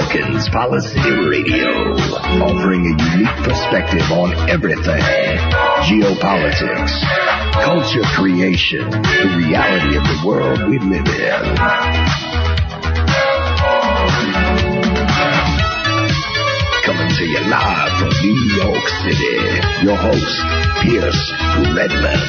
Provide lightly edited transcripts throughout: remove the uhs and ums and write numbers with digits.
Porkins Policy Radio, offering a unique perspective on everything. Geopolitics, culture creation, the reality of the world we live in. Coming to you live from New York City, your host, Pierce Redmond.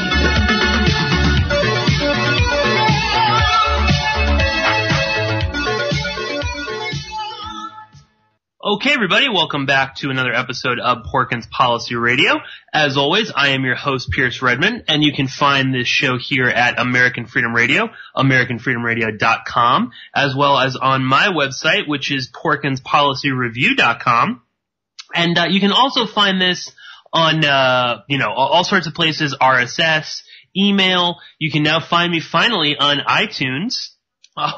Okay, everybody, welcome back to another episode of Porkins Policy Radio. As always, I am your host, Pierce Redmond, and you can find this show here at American Freedom Radio, AmericanFreedomRadio.com, as well as on my website, which is PorkinsPolicyReview.com. And you can also find this on, all sorts of places, RSS, email. You can now find me finally on iTunes,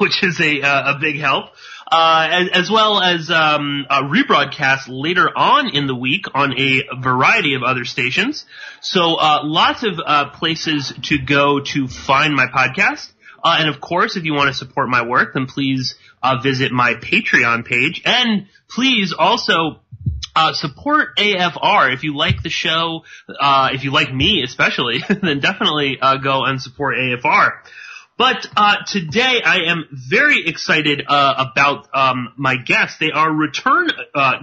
which is a big help. As well as a rebroadcast later on in the week on a variety of other stations. So lots of places to go to find my podcast. And of course, if you want to support my work, then please visit my Patreon page. And please also support AFR. If you like the show, if you like me especially, then definitely go and support AFR. But today I am very excited about my guests. They are return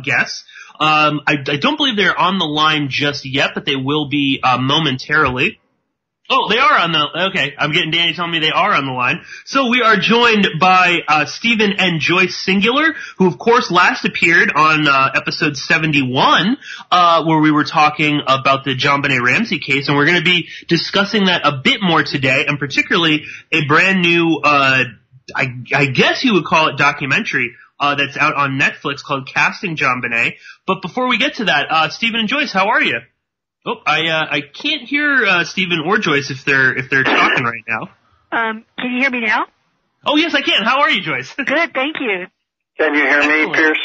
guests. I don't believe they're on the line just yet, but they will be momentarily. Oh, they are on the – okay, I'm getting Danny telling me they are on the line. So we are joined by Stephen and Joyce Singular, who, of course, last appeared on episode 71 where we were talking about the JonBenet Ramsey case, and we're going to be discussing that a bit more today, and particularly a brand new I guess you would call it documentary that's out on Netflix called Casting JonBenet. But before we get to that, Stephen and Joyce, how are you? Oh, I can't hear Stephen or Joyce if they're talking right now. Can you hear me now? Oh, yes, I can. How are you, Joyce? Good, thank you. Can you hear me, Pierce?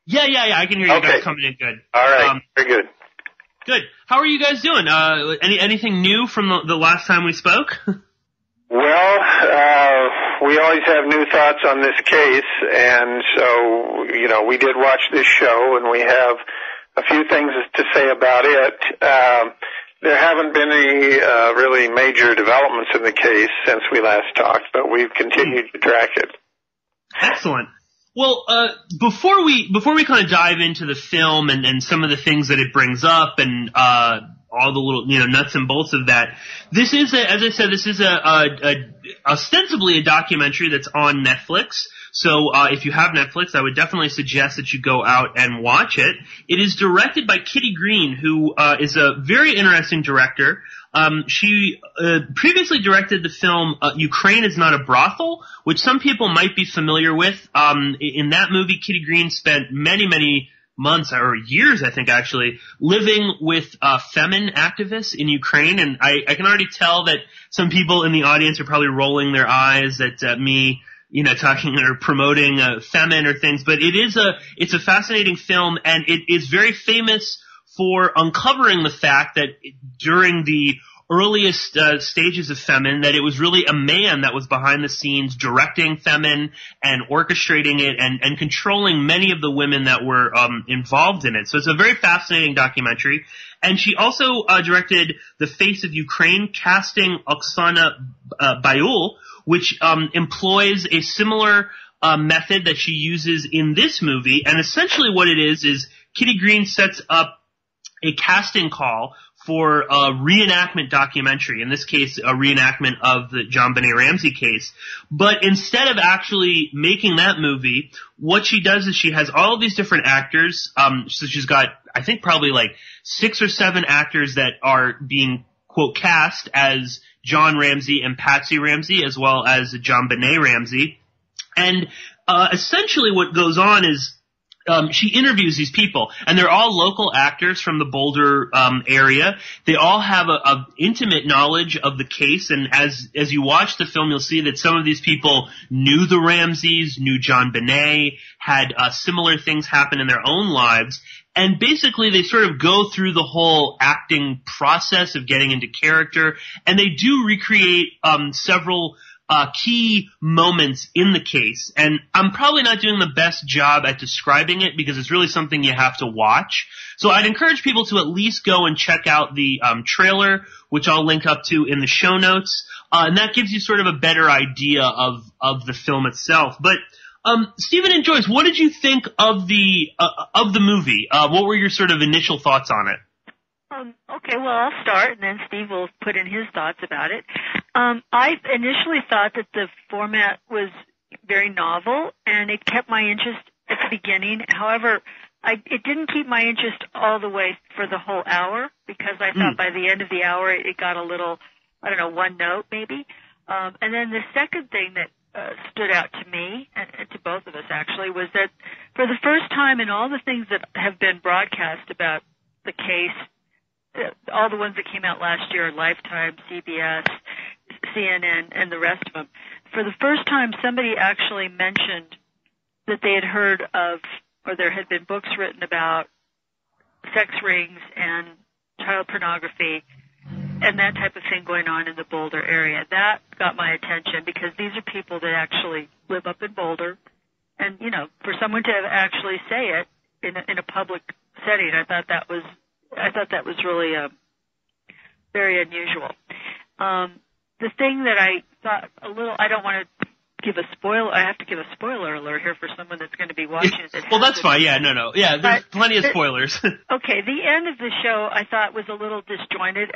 Yeah, I can hear you guys coming in good. All right, very good. Good. How are you guys doing? Anything new from the last time we spoke? Well, we always have new thoughts on this case, and so, we did watch this show, and we have a few things to say about it. There haven't been any really major developments in the case since we last talked, but we've continued to track it. Excellent. Well, before we kind of dive into the film and some of the things that it brings up and all the little nuts and bolts of that, this is as I said, this is ostensibly a documentary that's on Netflix. So if you have Netflix, I would definitely suggest that you go out and watch it. It is directed by Kitty Green, who is a very interesting director. She previously directed the film Ukraine is Not a Brothel, which some people might be familiar with. In that movie, Kitty Green spent many months or years, I think actually, living with femin activists in Ukraine. And I can already tell that some people in the audience are probably rolling their eyes at me talking or promoting femin or things, but it's a fascinating film, and it is very famous for uncovering the fact that during the earliest stages of femin, that it was really a man that was behind the scenes directing femin and orchestrating it and controlling many of the women that were involved in it. So it's a very fascinating documentary. And she also directed The Face of Ukraine, casting Oksana Bayul, which employs a similar method that she uses in this movie. And essentially what it is Kitty Green sets up a casting call for a reenactment documentary, in this case a reenactment of the JonBenet Ramsey case. But instead of actually making that movie, what she does is she has all of these different actors. So she's got, I think, probably like 6 or 7 actors that are being, quote, cast as John Ramsey and Patsy Ramsey, as well as JonBenet Ramsey. And essentially what goes on is she interviews these people, and they're all local actors from the Boulder area. They all have a intimate knowledge of the case, and as you watch the film, you'll see that some of these people knew the Ramseys, knew JonBenet, had similar things happen in their own lives. And basically they sort of go through the whole acting process of getting into character, and they do recreate several key moments in the case. And I'm probably not doing the best job at describing it because it's really something you have to watch. So I'd encourage people to at least go and check out the trailer, which I'll link up to in the show notes. And that gives you sort of a better idea of the film itself. But Stephen and Joyce, what did you think of the movie? What were your sort of initial thoughts on it? Okay, well, I'll start, and then Steve will put in his thoughts about it. I initially thought that the format was very novel, and it kept my interest at the beginning. However, it didn't keep my interest all the way for the whole hour, because I thought by the end of the hour it got a little, I don't know, one note maybe. And then the second thing that stood out to me, and to both of us actually, was that for the first time in all the things that have been broadcast about the case, all the ones that came out last year, Lifetime, CBS, CNN, and the rest of them, for the first time somebody actually mentioned that they had heard of, or there had been books written about sex rings and child pornography and that type of thing going on in the Boulder area. That got my attention because these are people that actually live up in Boulder. And, you know, for someone to actually say it in a public setting, I thought that was really very unusual. The thing that I thought a little, I don't want to give a spoiler. I have to give a spoiler alert here for someone that's going to be watching it. Well, that's fine. Yeah, no. Yeah, there's plenty of spoilers. Okay, the end of the show I thought was a little disjointed.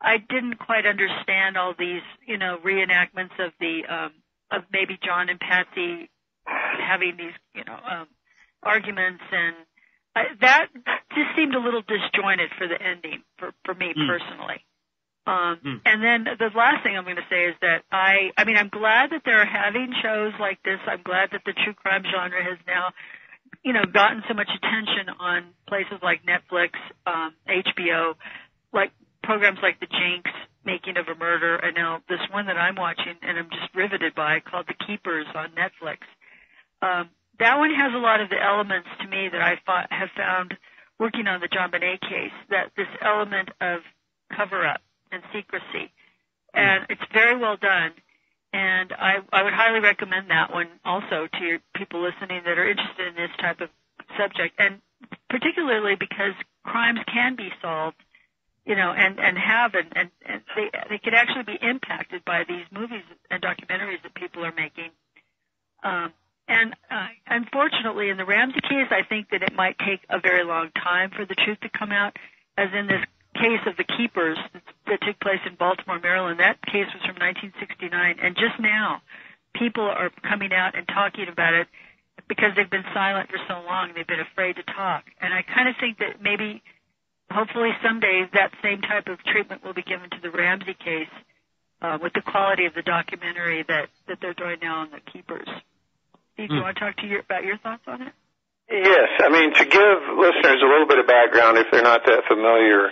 I didn't quite understand all these, you know, reenactments of the of maybe John and Patsy having these, you know, arguments, and that just seemed a little disjointed for the ending for me personally. And then the last thing I'm going to say is that I mean, I'm glad that they're having shows like this. I'm glad that the true crime genre has now, you know, gotten so much attention on places like Netflix, HBO, like programs like The Jinx, Making of a Murder, and now this one that I'm watching and I'm just riveted by called The Keepers on Netflix. That one has a lot of the elements to me that I have found working on the JonBenet case, that this element of cover-up and secrecy. And it's very well done. And I would highly recommend that one also to your people listening that are interested in this type of subject, and particularly because crimes can be solved, you know, and they could actually be impacted by these movies and documentaries that people are making. And unfortunately, in the Ramsey case, I think that it might take a very long time for the truth to come out, as in this case of the Keepers that took place in Baltimore, Maryland. That case was from 1969, and just now people are coming out and talking about it because they've been silent for so long. They've been afraid to talk. And I kind of think that maybe, hopefully someday, that same type of treatment will be given to the Ramsey case with the quality of the documentary that they're doing now on the Keepers. Steve, do you want to talk about your thoughts on it? Yes. I mean, to give listeners a little bit of background, if they're not that familiar,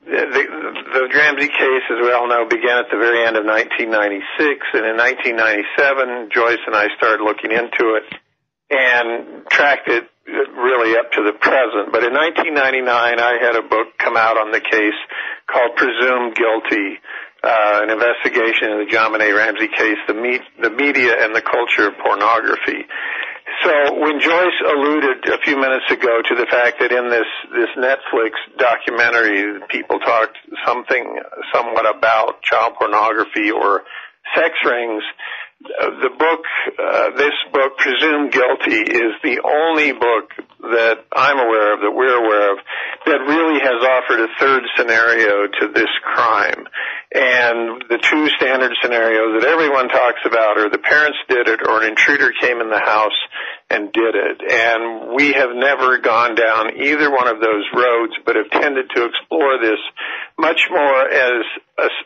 the Ramsey case, as we all know, began at the very end of 1996, and in 1997, Joyce and I started looking into it and tracked it really up to the present. But in 1999, I had a book come out on the case called Presumed Guilty, an investigation in the JonBenet Ramsey case, the media and the culture of pornography. So when Joyce alluded a few minutes ago to the fact that in this Netflix documentary people talked somewhat about child pornography or sex rings, this book, Presumed Guilty, is the only book that I'm aware of, that we're aware of, that really has offered a third scenario to this crime. And the two standard scenarios that everyone talks about are the parents did it or an intruder came in the house and did it. And we have never gone down either one of those roads, but have tended to explore this much more as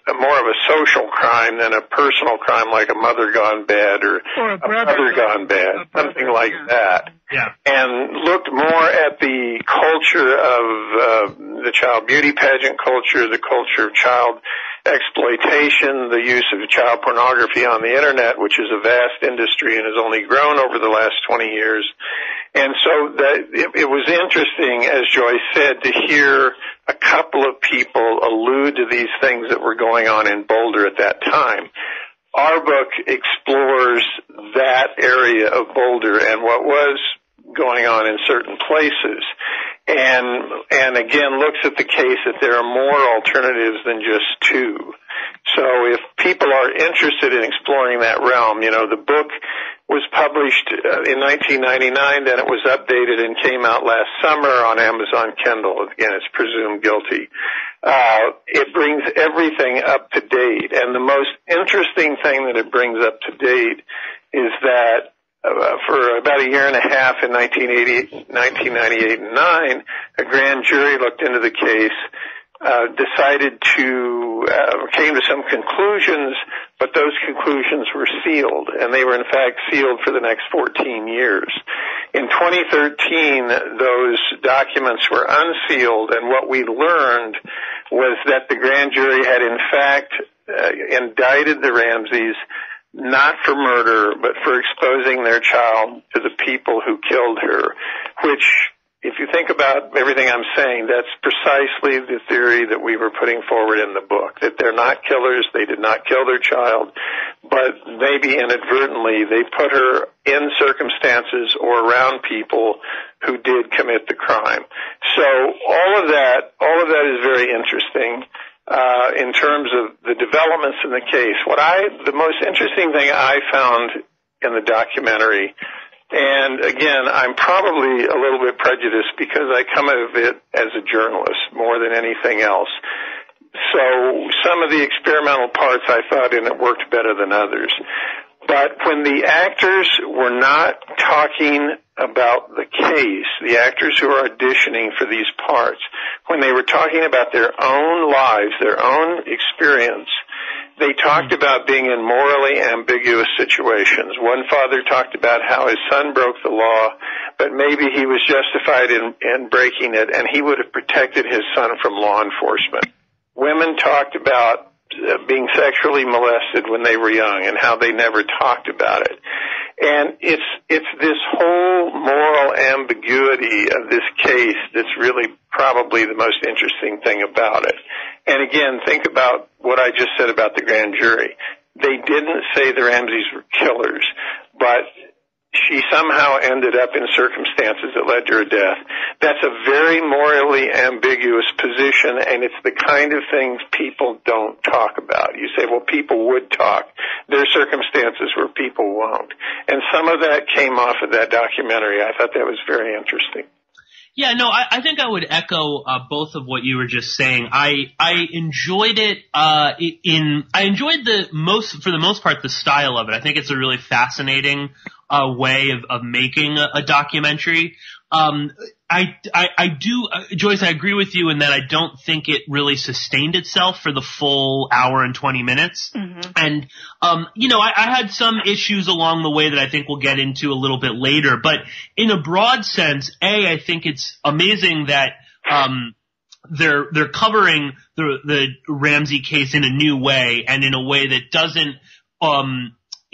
more of a social crime than a personal crime, like a mother gone bad or a brother gone bad, something like that. Yeah. And looked more at the culture of the child beauty pageant culture, the culture of child exploitation, the use of child pornography on the internet, which is a vast industry and has only grown over the last 20 years. And so it was interesting, as Joyce said, to hear a couple of people allude to these things that were going on in Boulder at that time. our book explores that area of Boulder and what was going on in certain places, and again looks at the case that there are more alternatives than just two. So if people are interested in exploring that realm, the book was published in 1999, then it was updated and came out last summer on Amazon Kindle. Again, it's presumed guilty. It brings everything up to date, and the most interesting thing that it brings up to date is that for about a year and a half in 1998 and 9, a grand jury looked into the case, came to some conclusions, but those conclusions were sealed, and they were in fact sealed for the next 14 years. In 2013, those documents were unsealed, and what we learned was that the grand jury had in fact indicted the Ramseys not for murder, but for exposing their child to the people who killed her, which, if you think about everything I'm saying, that's precisely the theory that we were putting forward in the book, that they're not killers, they did not kill their child, but maybe inadvertently they put her in circumstances or around people who did commit the crime. So all of that is very interesting. In terms of the developments in the case, the most interesting thing I found in the documentary, and again, I'm probably a little bit prejudiced because I come out of it as a journalist more than anything else. So some of the experimental parts I thought in it worked better than others. But when the actors were not talking about the case, the actors who are auditioning for these parts, when they were talking about their own lives, their own experience, they talked about being in morally ambiguous situations. One father talked about how his son broke the law, but maybe he was justified in breaking it, and he would have protected his son from law enforcement. Women talked about being sexually molested when they were young and how they never talked about it. And it's this whole moral ambiguity of this case that's really probably the most interesting thing about it. And again, think about what I just said about the grand jury. They didn't say the Ramseys were killers, but she somehow ended up in circumstances that led to her death. That's a very morally ambiguous position, and it's the kind of things people don't talk about. You say, well, people would talk. There are circumstances where people won't. And some of that came off of that documentary. I thought that was very interesting. Yeah, no, I think I would echo both of what you were just saying. I enjoyed it. I enjoyed for the most part, the style of it. I think it's a really fascinating way of making a documentary. I do, Joyce, I agree with you in that I don't think it really sustained itself for the full hour and 20 minutes. Mm-hmm. And, I had some issues along the way that I think we'll get into a little bit later. But in a broad sense, I think it's amazing that, they're covering the Ramsey case in a new way and in a way that doesn't,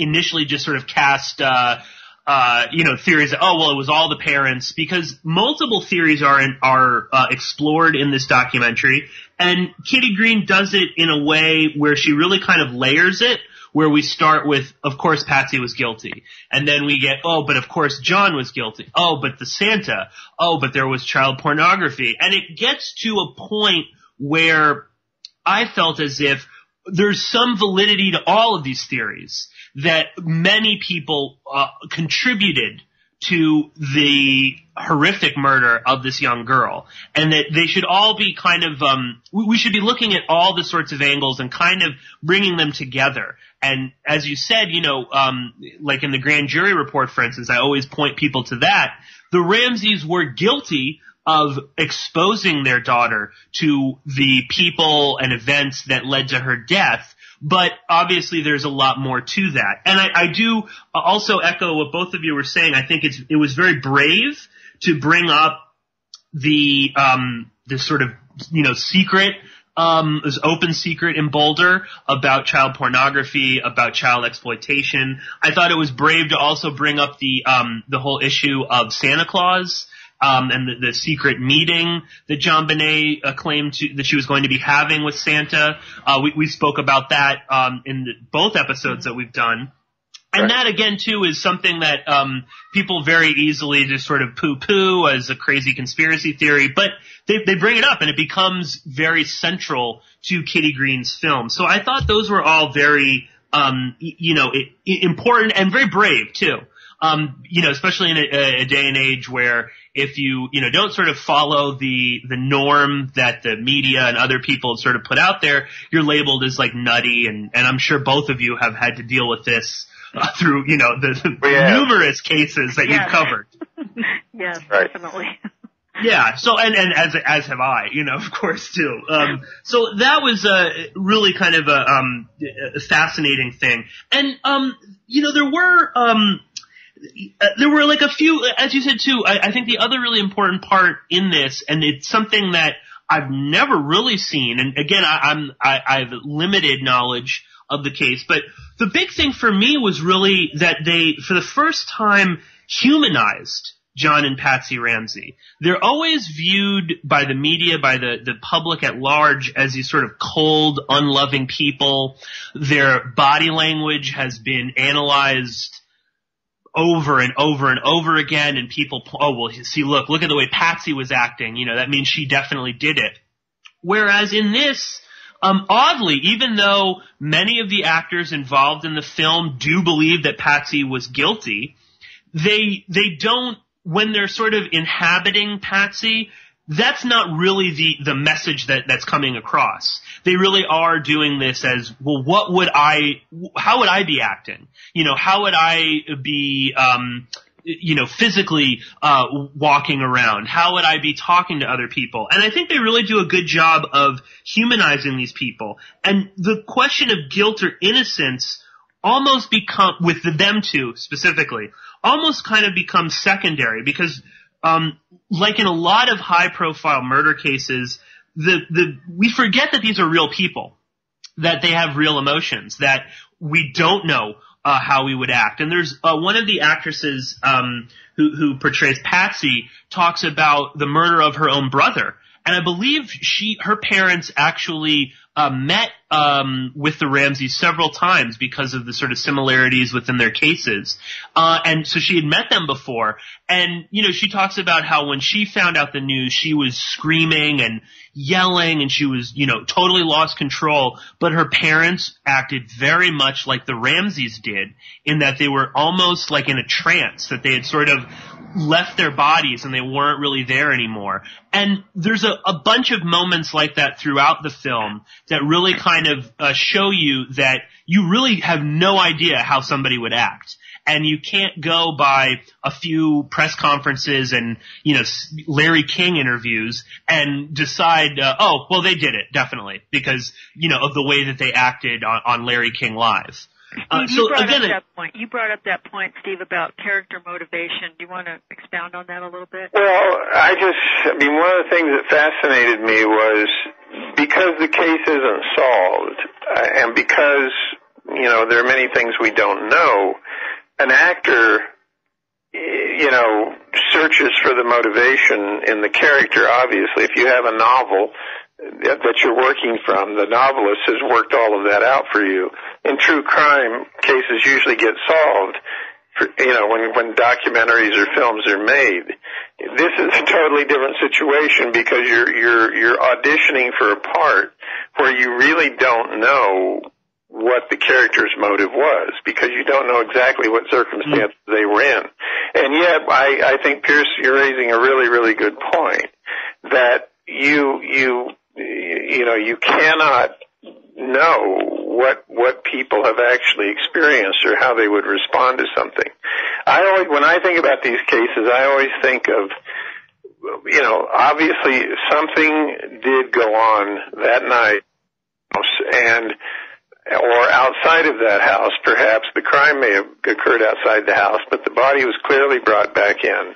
initially just sort of cast, theories that, it was all the parents, because multiple theories are explored in this documentary, and Kitty Green does it in a way where she really kind of layers it, where we start with, of course, Patsy was guilty, and then we get, but of course John was guilty, but the Santa, but there was child pornography, and it gets to a point where I felt as if there's some validity to all of these theories, that many people contributed to the horrific murder of this young girl, and that they should all be kind of we should be looking at all the sorts of angles and kind of bringing them together. And as you said, like in the grand jury report, for instance, I always point people to that. The Ramseys were guilty of exposing their daughter to the people and events that led to her death. But obviously there's a lot more to that. And I do also echo what both of you were saying. I think it was very brave to bring up the this sort of, secret, this open secret in Boulder about child pornography, about child exploitation. I thought it was brave to also bring up the whole issue of Santa Claus and the secret meeting that JonBenet claimed that she was going to be having with Santa. We spoke about that in both episodes that we've done. And that, again, too, is something that people very easily just sort of poo-poo as a crazy conspiracy theory, but they bring it up, and it becomes very central to Kitty Green's film. So I thought those were all very, important and very brave, too. Especially in a day and age where if you don't sort of follow the norm that the media and other people sort of put out there, you're labeled as like nutty, and I'm sure both of you have had to deal with this through, the numerous cases that you've covered. Yes, definitely. Yeah. So, and as have I, of course too. So that was really kind of a fascinating thing. And, there were like a few, as you said too, I think the other really important part in this, and it's something that I've never really seen, and again, I've limited knowledge of the case, but the big thing for me was really that they, for the first time, humanized John and Patsy Ramsey. They're always viewed by the media, by the public at large, as these sort of cold, unloving people. Their body language has been analyzed over and over and over again, and people, look at the way Patsy was acting, that means she definitely did it. Whereas in this, oddly, even though many of the actors involved in the film do believe that Patsy was guilty, they don't, when they're sort of inhabiting Patsy, that's not really the message that's coming across. They really are doing this as, well, how would I be acting? How would I be, physically, walking around? How would I be talking to other people? And I think they really do a good job of humanizing these people. And the question of guilt or innocence almost with them two specifically, almost kind of becomes secondary because, like in a lot of high profile murder cases, we forget that these are real people, that they have real emotions, that we don't know how we would act. And there's one of the actresses who portrays Patsy talks about the murder of her own brother. And I believe her parents actually met with the Ramseys several times because of the sort of similarities within their cases. And so she had met them before. And, she talks about how when she found out the news, she was screaming and yelling and she was, totally lost control. But her parents acted very much like the Ramseys did in that they were almost like in a trance, that they had sort of left their bodies and they weren't really there anymore. And there's a bunch of moments like that throughout the film that really kind of show you that you really have no idea how somebody would act. And you can't go by a few press conferences and, Larry King interviews and decide, they did it, definitely, because, of the way that they acted on Larry King Live. You brought up that point, Steve, about character motivation. Do you want to expound on that a little bit? Well, one of the things that fascinated me was because the case isn't solved, and because, there are many things we don't know, an actor, searches for the motivation in the character, obviously. If you have a novel that you're working from, the novelist has worked all of that out for you. In true crime, cases usually get solved, when documentaries or films are made. This is a totally different situation because you're auditioning for a part where you really don't know what the character's motive was because you don't know exactly what circumstances they were in. And yet, I think, Pierce, you're raising a really, really good point that you cannot know what people have actually experienced or how they would respond to something. When I think about these cases, I always think of, obviously something did go on that night, or outside of that house, perhaps the crime may have occurred outside the house, but the body was clearly brought back in,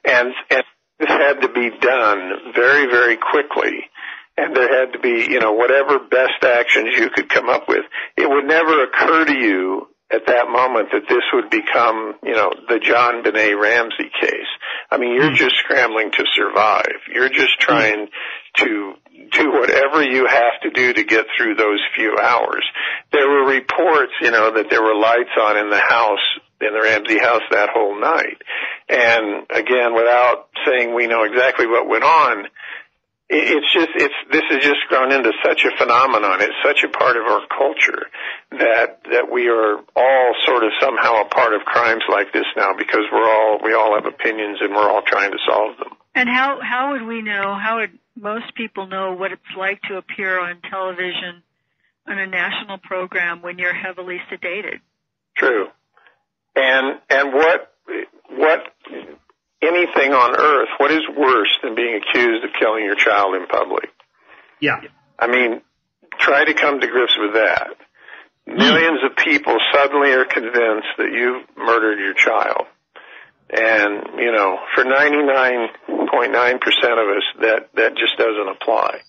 and this had to be done very, very quickly. And there had to be, whatever best actions you could come up with. It would never occur to you at that moment that this would become, the JonBenet Ramsey case. I mean, you're just scrambling to survive. You're just trying to do whatever you have to do to get through those few hours. There were reports, that there were lights on in the house, in the Ramsey house that whole night. And again, without saying we know exactly what went on, this has just grown into such a phenomenon. It's such a part of our culture that we are all sort of somehow a part of crimes like this now, because we all have opinions and we're all trying to solve them. And how would we know, how would most people know what it's like to appear on television on a national program when you're heavily sedated? True. And what anything on earth, what is worse than being accused of killing your child in public? Yeah. I mean, try to come to grips with that. Millions of people suddenly are convinced that you've murdered your child. And, for 99.9% of us, that just doesn't apply.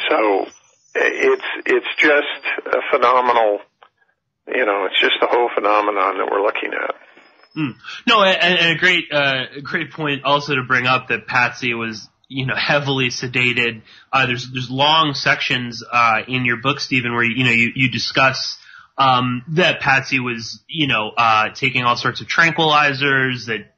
So it's just a phenomenal, it's just the whole phenomenon that we're looking at. No, and a great point also to bring up that Patsy was, heavily sedated. There's long sections in your book, Stephen, where you discuss that Patsy was, taking all sorts of tranquilizers, that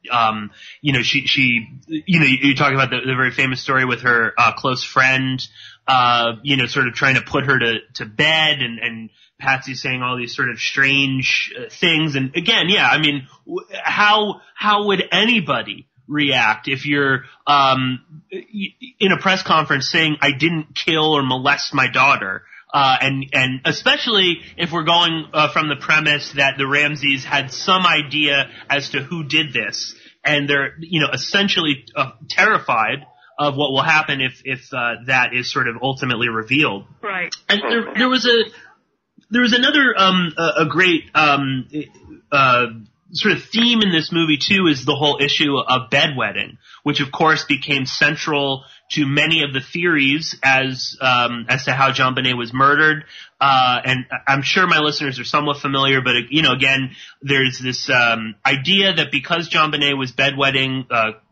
she you talk about the very famous story with her close friend, sort of trying to put her to bed, and Patsy saying all these sort of strange things. And again, I mean, how would anybody react if you're in a press conference saying, I didn't kill or molest my daughter? And especially if we're going from the premise that the Ramseys had some idea as to who did this, and they're essentially terrified of what will happen if that is sort of ultimately revealed. Right. And there was another a great sort of theme in this movie too, is the whole issue of bedwetting, which of course became central to many of the theories as to how JonBenet was murdered. And I'm sure my listeners are somewhat familiar, but again, there's this idea that because JonBenet was bedwetting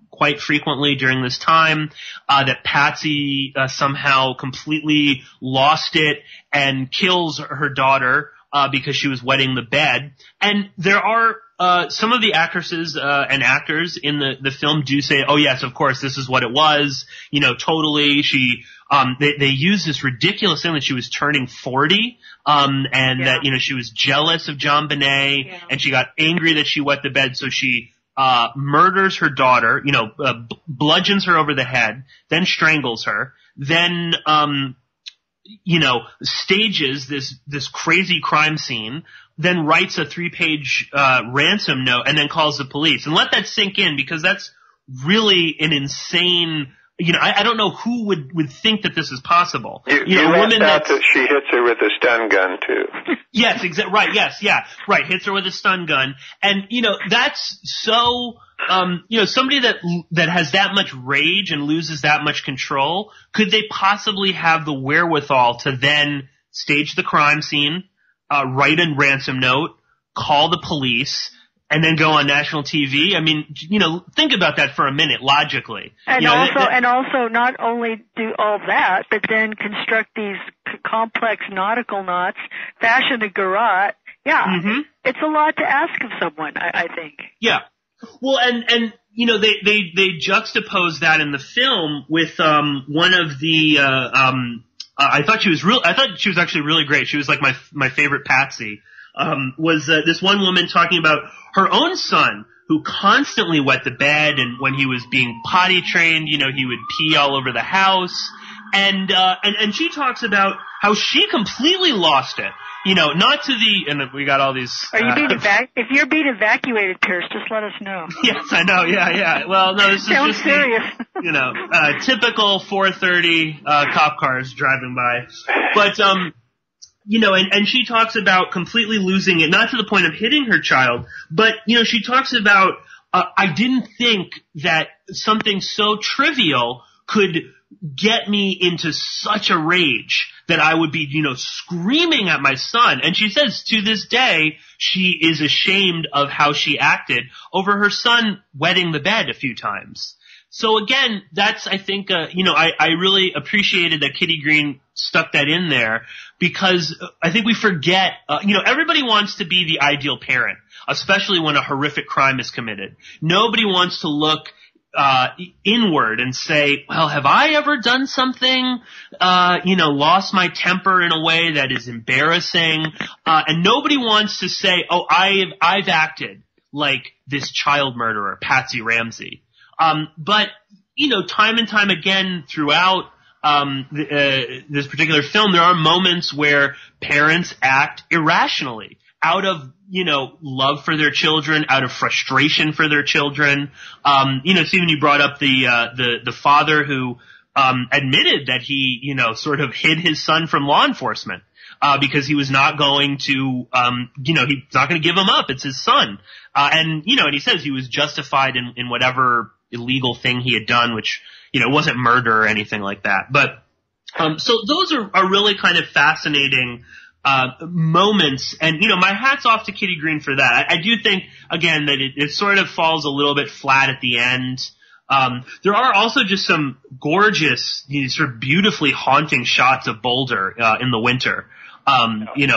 quite frequently during this time, that Patsy somehow completely lost it and kills her daughter because she was wetting the bed. And there are some of the actresses and actors in the film do say, oh yes, of course, this is what it was. Totally. She they use this ridiculous thing that she was turning 40, and that she was jealous of JonBenet, and she got angry that she wet the bed, so she murders her daughter, bludgeons her over the head, then strangles her, then stages this crazy crime scene, then writes a 3-page ransom note, and then calls the police. And let that sink in, because that's really an insane. I don't know who would think that this is possible. You a woman that she hits her with a stun gun too. Yes, right. Yes, yeah, right. Hits her with a stun gun, and that's so. Somebody that has that much rage and loses that much control, could they possibly have the wherewithal to then stage the crime scene, write a ransom note, call the police, and then go on national TV? I mean, think about that for a minute, logically. And also not only do all that, but then construct these complex nautical knots, fashion a garrote. Yeah, It's a lot to ask of someone, I think. Yeah. Well, and they juxtapose that in the film with one of the I thought she was actually really great. She was like my favorite Patsy. Was this one woman talking about her own son, who constantly wet the bed, and when he was being potty trained, he would pee all over the house, and she talks about how she completely lost it. Not to the, and we got all these. Are you being if you're being evacuated, Pierce, just let us know. Yes, I know. Yeah. Well, no, this is just serious. Typical 4:30 cop cars driving by, but and she talks about completely losing it, not to the point of hitting her child, but she talks about I didn't think that something so trivial could get me into such a rage that I would be, screaming at my son. And she says to this day, she is ashamed of how she acted over her son wetting the bed a few times. So again, that's, I think, I really appreciated that Kitty Green stuck that in there, because I think we forget, everybody wants to be the ideal parent, especially when a horrific crime is committed. Nobody wants to look inward and say, well, have I ever done something, lost my temper in a way that is embarrassing? And nobody wants to say, oh, I've acted like this child murderer, Patsy Ramsey. But, time and time again throughout this particular film, there are moments where parents act irrationally out of, love for their children, out of frustration for their children. Stephen, you brought up the father who admitted that he, sort of hid his son from law enforcement because he was not going to, he's not going to give him up. It's his son. And he says he was justified in whatever illegal thing he had done, which, wasn't murder or anything like that. But, so those are really kind of fascinating, moments. And, my hat's off to Kitty Green for that. I do think, again, that it sort of falls a little bit flat at the end. There are also just some gorgeous, sort of beautifully haunting shots of Boulder, in the winter.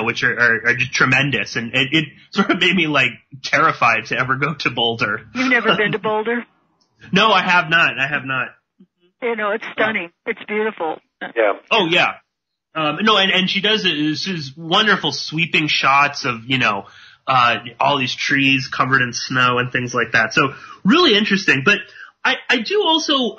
Which are just tremendous. And it sort of made me terrified to ever go to Boulder. You've never been to Boulder? No, I have not. It's stunning. It's beautiful. Yeah. Oh, yeah. And she does these wonderful sweeping shots of, all these trees covered in snow and things like that. So really interesting. But I do also,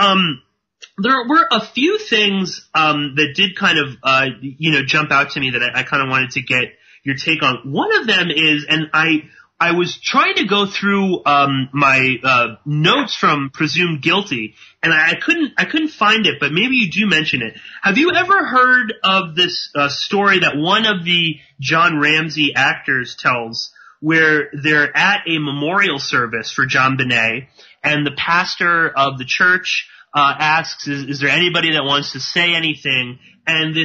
there were a few things, that did kind of, jump out to me that I kind of wanted to get your take on. One of them is, and I was trying to go through my notes from Presumed Guilty, and I couldn't find it, but maybe you do mention it. Have you ever heard of this story that one of the John Ramsey actors tells, where they're at a memorial service for JonBenet, and the pastor of the church asks, is there anybody that wants to say anything? And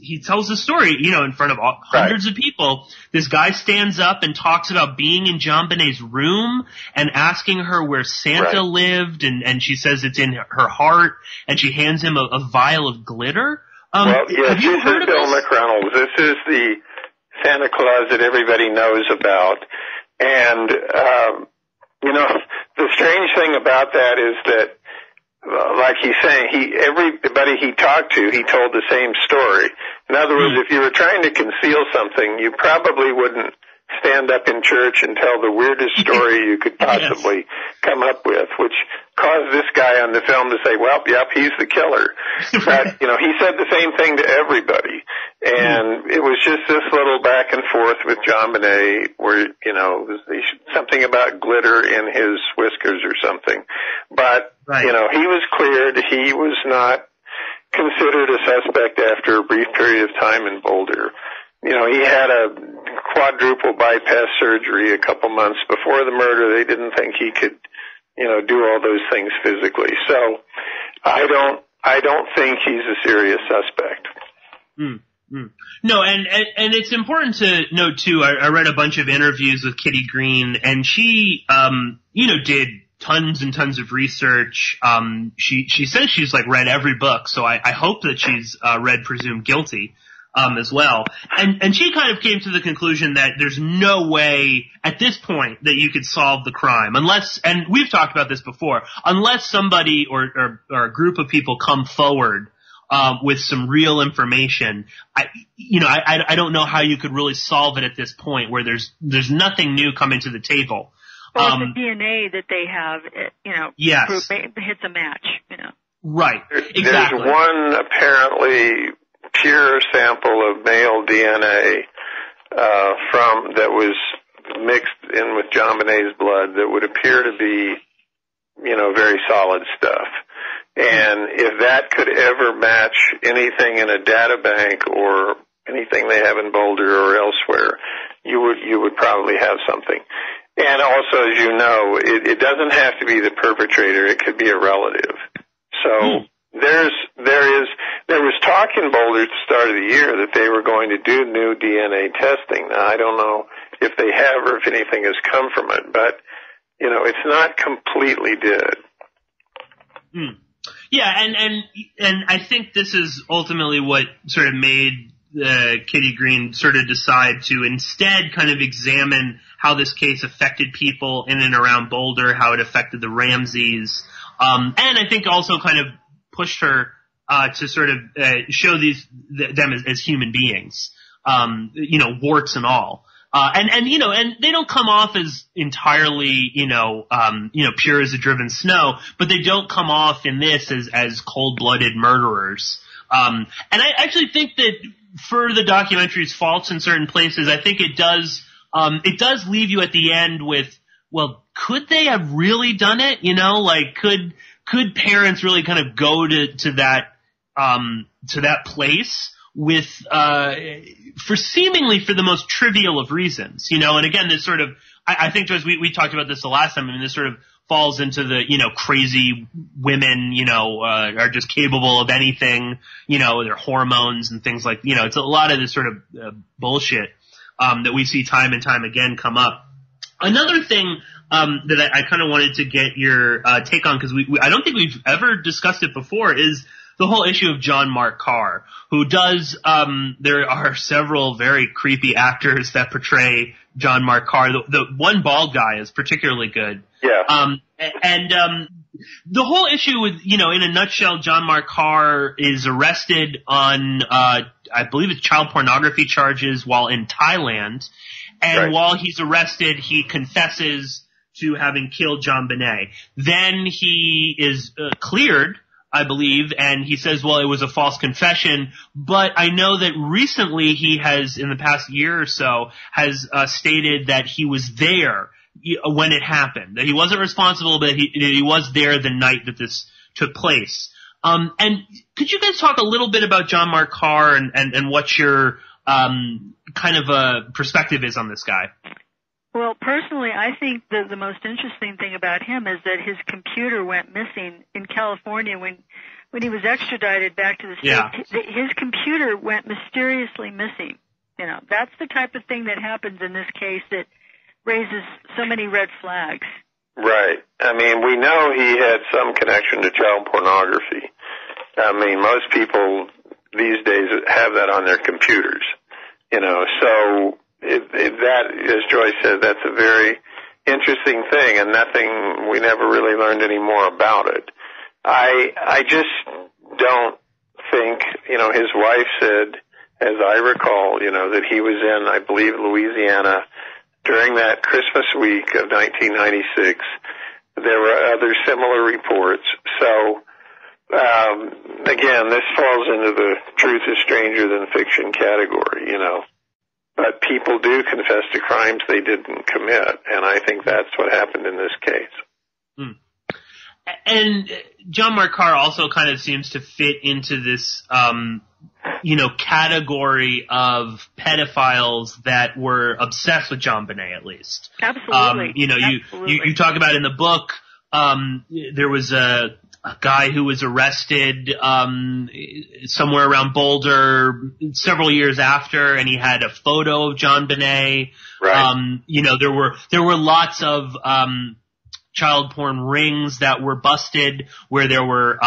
he tells the story, in front of hundreds of people. This guy stands up and talks about being in JonBenet's room and asking her where Santa lived, and she says it's in her heart, and she hands him a vial of glitter. Well, yes, have you heard of Bill this? McReynolds. This is the Santa Claus that everybody knows about. And, the strange thing about that is that, like he's saying, everybody he talked to, he told the same story. In other words, if you were trying to conceal something, you probably wouldn't stand up in church and tell the weirdest story you could possibly come up with, which caused this guy on the film to say, well, yep, he's the killer. But, he said the same thing to everybody. And it was just this little back and forth with JonBenet where, something about glitter in his whiskers or something. But, he was cleared. He was not considered a suspect after a brief period of time in Boulder. He had a quadruple bypass surgery a couple months before the murder. They didn't think he could, do all those things physically. So I don't think he's a serious suspect. No, and it's important to note too, I read a bunch of interviews with Kitty Green, and she, did tons and tons of research. She says she's read every book, so I hope that she's read Presumed Guilty as well. And she kind of came to the conclusion that there's no way at this point that you could solve the crime unless, and we've talked about this before, unless somebody or a group of people come forward with some real information. I don't know how you could really solve it at this point where there's nothing new coming to the table. Well, the DNA that they have, yes, hits a match, Right, exactly. There's one apparently pure sample of male DNA that was mixed in with JonBenet's blood that would appear to be, very solid stuff. And if that could ever match anything in a data bank or anything they have in Boulder or elsewhere, you would probably have something. And also, as you know, it doesn't have to be the perpetrator. It could be a relative. So, There was talk in Boulder at the start of the year that they were going to do new DNA testing. Now, I don't know if they have or if anything has come from it, but, you know, it's not completely dead. Yeah, and I think this is ultimately what sort of made Kitty Green sort of decide to instead kind of examine how this case affected people in and around Boulder, how it affected the Ramseys, and I think also kind of pushed her to sort of show them as human beings, you know, warts and all. And you know, and they don't come off as entirely, pure as a driven snow, but they don't come off in this as cold-blooded murderers. And I actually think that for the documentary's faults in certain places, I think it does leave you at the end with, well, could they have really done it? You know, like, could parents really kind of go to that place with, for the most trivial of reasons, you know? And again, this sort of, I think, Joyce, we talked about this the last time. I mean, this sort of falls into the, you know, crazy women, you know, are just capable of anything, you know, their hormones and things like, you know, it's a lot of this sort of bullshit, that we see time and time again come up. Another thing, that I kind of wanted to get your, take on, because I don't think we've ever discussed it before, is the whole issue of John Mark Karr, who does, there are several very creepy actors that portray John Mark Karr. The one bald guy is particularly good. Yeah. The whole issue with, you know, in a nutshell, John Mark Karr is arrested on, I believe it's child pornography charges while in Thailand. And right. While he's arrested, he confesses to having killed JonBenet. Then he is cleared, I believe, and he says, well, it was a false confession, but I know that recently he has, in the past year or so, has stated that he was there when it happened, that he wasn't responsible, but he was there the night that this took place. And could you guys talk a little bit about John Mark Karr and what your kind of perspective is on this guy? Well, personally, I think the most interesting thing about him is that his computer went missing in California when he was extradited back to the States. Yeah. His computer went mysteriously missing. You know, that's the type of thing that happens in this case that raises so many red flags. Right. I mean, we know he had some connection to child pornography. I mean, most people these days have that on their computers, you know, so that, as Joyce said, that's a very interesting thing, and we never really learned any more about it. I just don't think, you know, his wife said, as I recall, you know, that he was in, I believe, Louisiana during that Christmas week of 1996. There were other similar reports. So, again, this falls into the truth is stranger than fiction category, you know. But people do confess to crimes they didn't commit, and I think that's what happened in this case. And John Mark Karr also kind of seems to fit into this, category of pedophiles that were obsessed with JonBenet, at least. Absolutely. You talk about in the book, there was a guy who was arrested somewhere around Boulder several years after, and he had a photo of JonBenet. Right. There were lots of child porn rings that were busted, where there were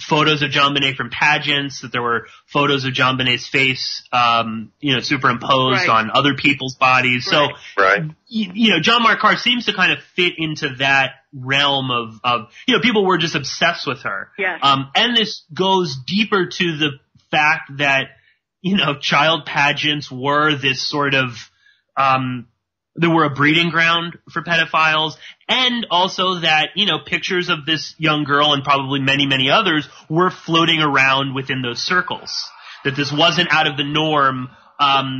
photos of JonBenet from pageants, that there were photos of JonBenet's face superimposed on other people's bodies. Right. So right. John Mark Karr seems to kind of fit into that realm of people were just obsessed with her. Yes. And this goes deeper to the fact that child pageants were this sort of they were a breeding ground for pedophiles, and also that pictures of this young girl and probably many, many others were floating around within those circles. That this wasn't out of the norm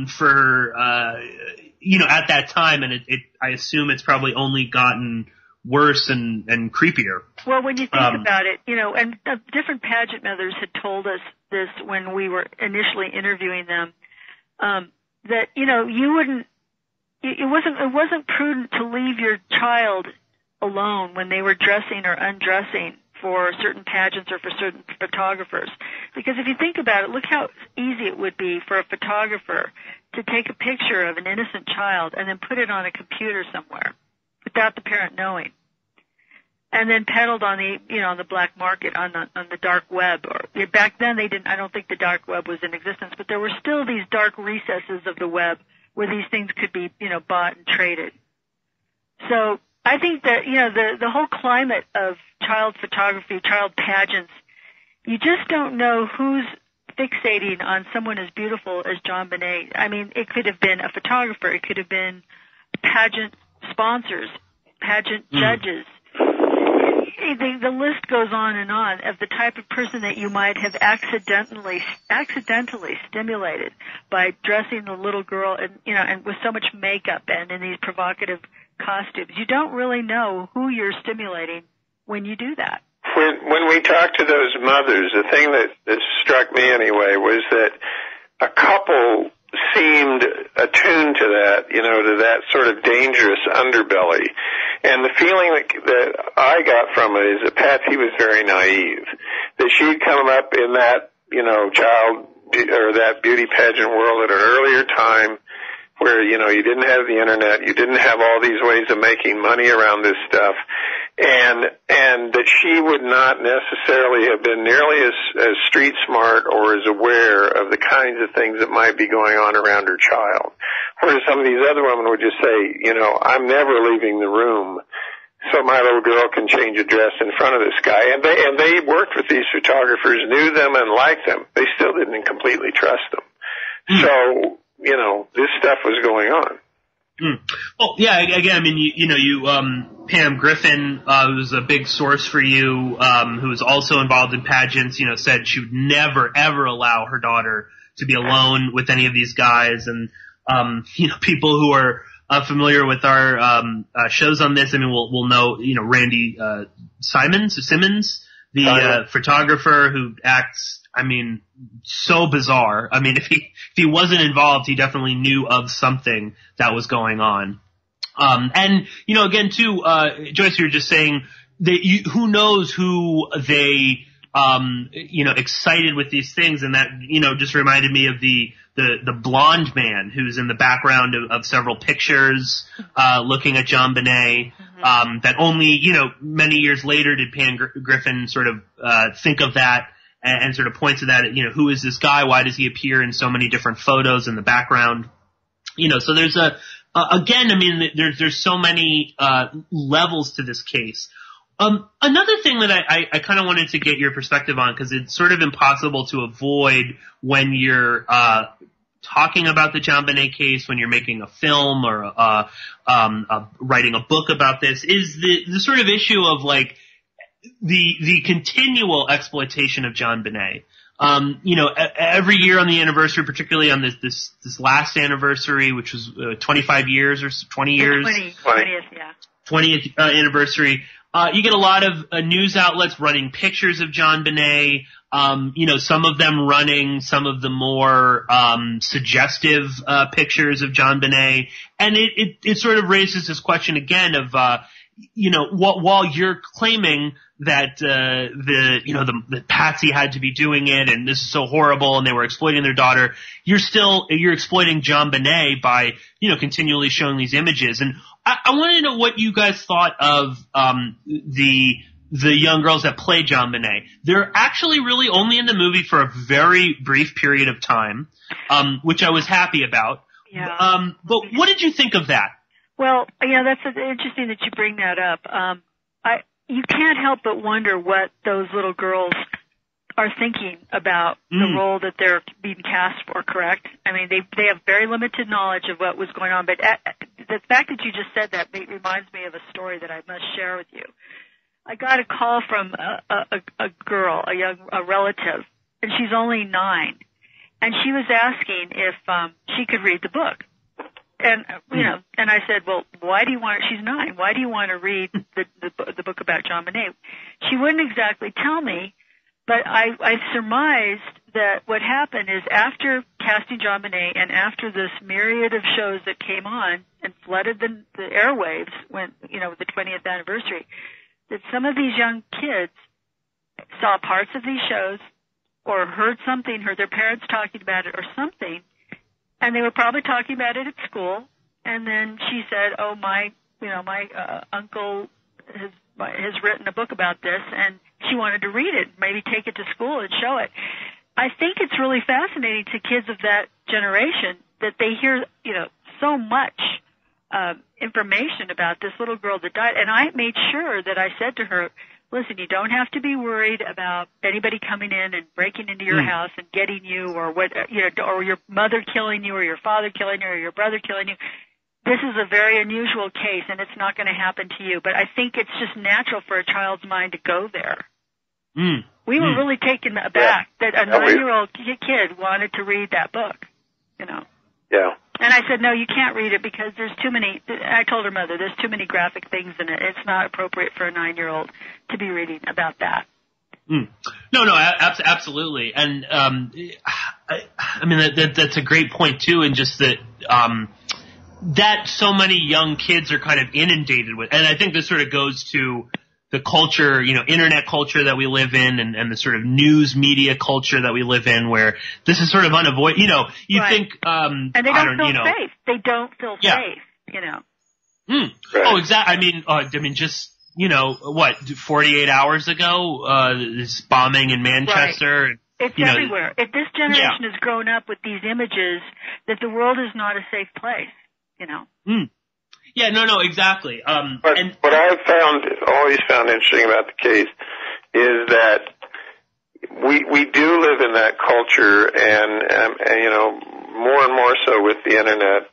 for at that time, and I assume it's probably only gotten worse and creepier. Well, when you think about it, and different pageant mothers had told us this when we were initially interviewing them, that you wouldn't. It wasn't prudent to leave your child alone when they were dressing or undressing for certain pageants or for certain photographers. Because if you think about it, look how easy it would be for a photographer to take a picture of an innocent child and then put it on a computer somewhere without the parent knowing, and then peddled on the on the black market, on the dark web. Or back then I don't think the dark web was in existence, but there were still these dark recesses of the web where these things could be bought and traded. So I think that the whole climate of child photography, child pageants, you just don't know who's fixating on someone as beautiful as JonBenet. I mean, it could have been a photographer, it could have been pageant sponsors, pageant judges. The list goes on of the type of person that you might have accidentally stimulated by dressing the little girl and with so much makeup and in these provocative costumes. You don't really know who you're stimulating when you do that. When we talked to those mothers, the thing that struck me anyway was that a couple seemed attuned to that, to that sort of dangerous underbelly. And the feeling that I got from it is that Patsy was very naive, that she'd come up in that, child or that beauty pageant world at an earlier time where, you didn't have the internet, you didn't have all these ways of making money around this stuff, and that she would not necessarily have been nearly as street smart or as aware of the kinds of things that might be going on around her child. Whereas some of these other women would just say, I'm never leaving the room so my little girl can change a dress in front of this guy. And they worked with these photographers, knew them and liked them. They still didn't completely trust them. So, this stuff was going on. Well, yeah, again, I mean, you Pam Griffin, who's a big source for you, who was also involved in pageants, said she would never, ever allow her daughter to be alone with any of these guys. And, people who are familiar with our shows on this, I mean, will know, Randy Simmons, the photographer who acts, I mean, so bizarre. I mean, if he wasn't involved, he definitely knew of something that was going on. And again, too, Joyce, you were just saying that who knows who they excited with these things, and that just reminded me of the blonde man who's in the background of several pictures, looking at JonBenet. That only many years later did Pam Griffin sort of think of that and sort of point to that. Who is this guy? Why does he appear in so many different photos in the background? So there's again, I mean, there's so many levels to this case. Another thing that I kind of wanted to get your perspective on, because it's sort of impossible to avoid when you're talking about the JonBenet case, when you're making a film or writing a book about this, is the sort of issue of like the continual exploitation of JonBenet. Every year on the anniversary, particularly on this last anniversary, which was 25 years or 20 years. 20th, yeah. 20th anniversary. You get a lot of news outlets running pictures of JonBenet. Some of them running some of the more suggestive pictures of JonBenet, and it sort of raises this question again of while you're claiming that the Patsy had to be doing it and this is so horrible and they were exploiting their daughter, you're exploiting JonBenet by continually showing these images. And I want to know what you guys thought of the young girls that play JonBenet. They're actually really only in the movie for a very brief period of time, which I was happy about. Yeah. But what did you think of that? Well, yeah, that's interesting that you bring that up. You can't help but wonder what those little girls are thinking about the role that they're being cast for, correct? I mean, they have very limited knowledge of what was going on, but the fact that you just said that reminds me of a story that I must share with you. I got a call from a girl, a relative, and she's only 9, and she was asking if she could read the book. And and I said, well, why do you want? She's 9. Why do you want to read the book about JonBenet? She wouldn't exactly tell me, but I surmised that what happened is after Casting JonBenet and after this myriad of shows that came on and flooded the airwaves when the 20th anniversary, that some of these young kids saw parts of these shows or heard their parents talking about it or something, and they were probably talking about it at school, and then she said, oh, my uncle has written a book about this, and she wanted to read it, maybe take it to school and show it. I think it's really fascinating to kids of that generation that they hear, so much information about this little girl that died. And I made sure that I said to her, listen, you don't have to be worried about anybody coming in and breaking into your house and getting you, or or your mother killing you, or your father killing you, or your brother killing you. This is a very unusual case, and it's not going to happen to you. But I think it's just natural for a child's mind to go there. We were really taken aback that a 9-year-old kid wanted to read that book, Yeah. And I said, no, you can't read it because there's too many. I told her mother, there's too many graphic things in it. It's not appropriate for a 9-year-old to be reading about that. No, absolutely. And, I mean, that's a great point too. And just that, that so many young kids are kind of inundated with, and I think this sort of goes to the culture, internet culture that we live in, and the sort of news media culture that we live in, where this is sort of unavoidable. You right. think, and they don't feel safe. They don't feel safe. Right. Oh, exactly. I mean, just 48 hours ago, this bombing in Manchester. Right. It's everywhere. If this generation has grown up with these images that the world is not a safe place, Yeah, no, exactly. But what I've always found interesting about the case is that we do live in that culture, and more and more so with the internet.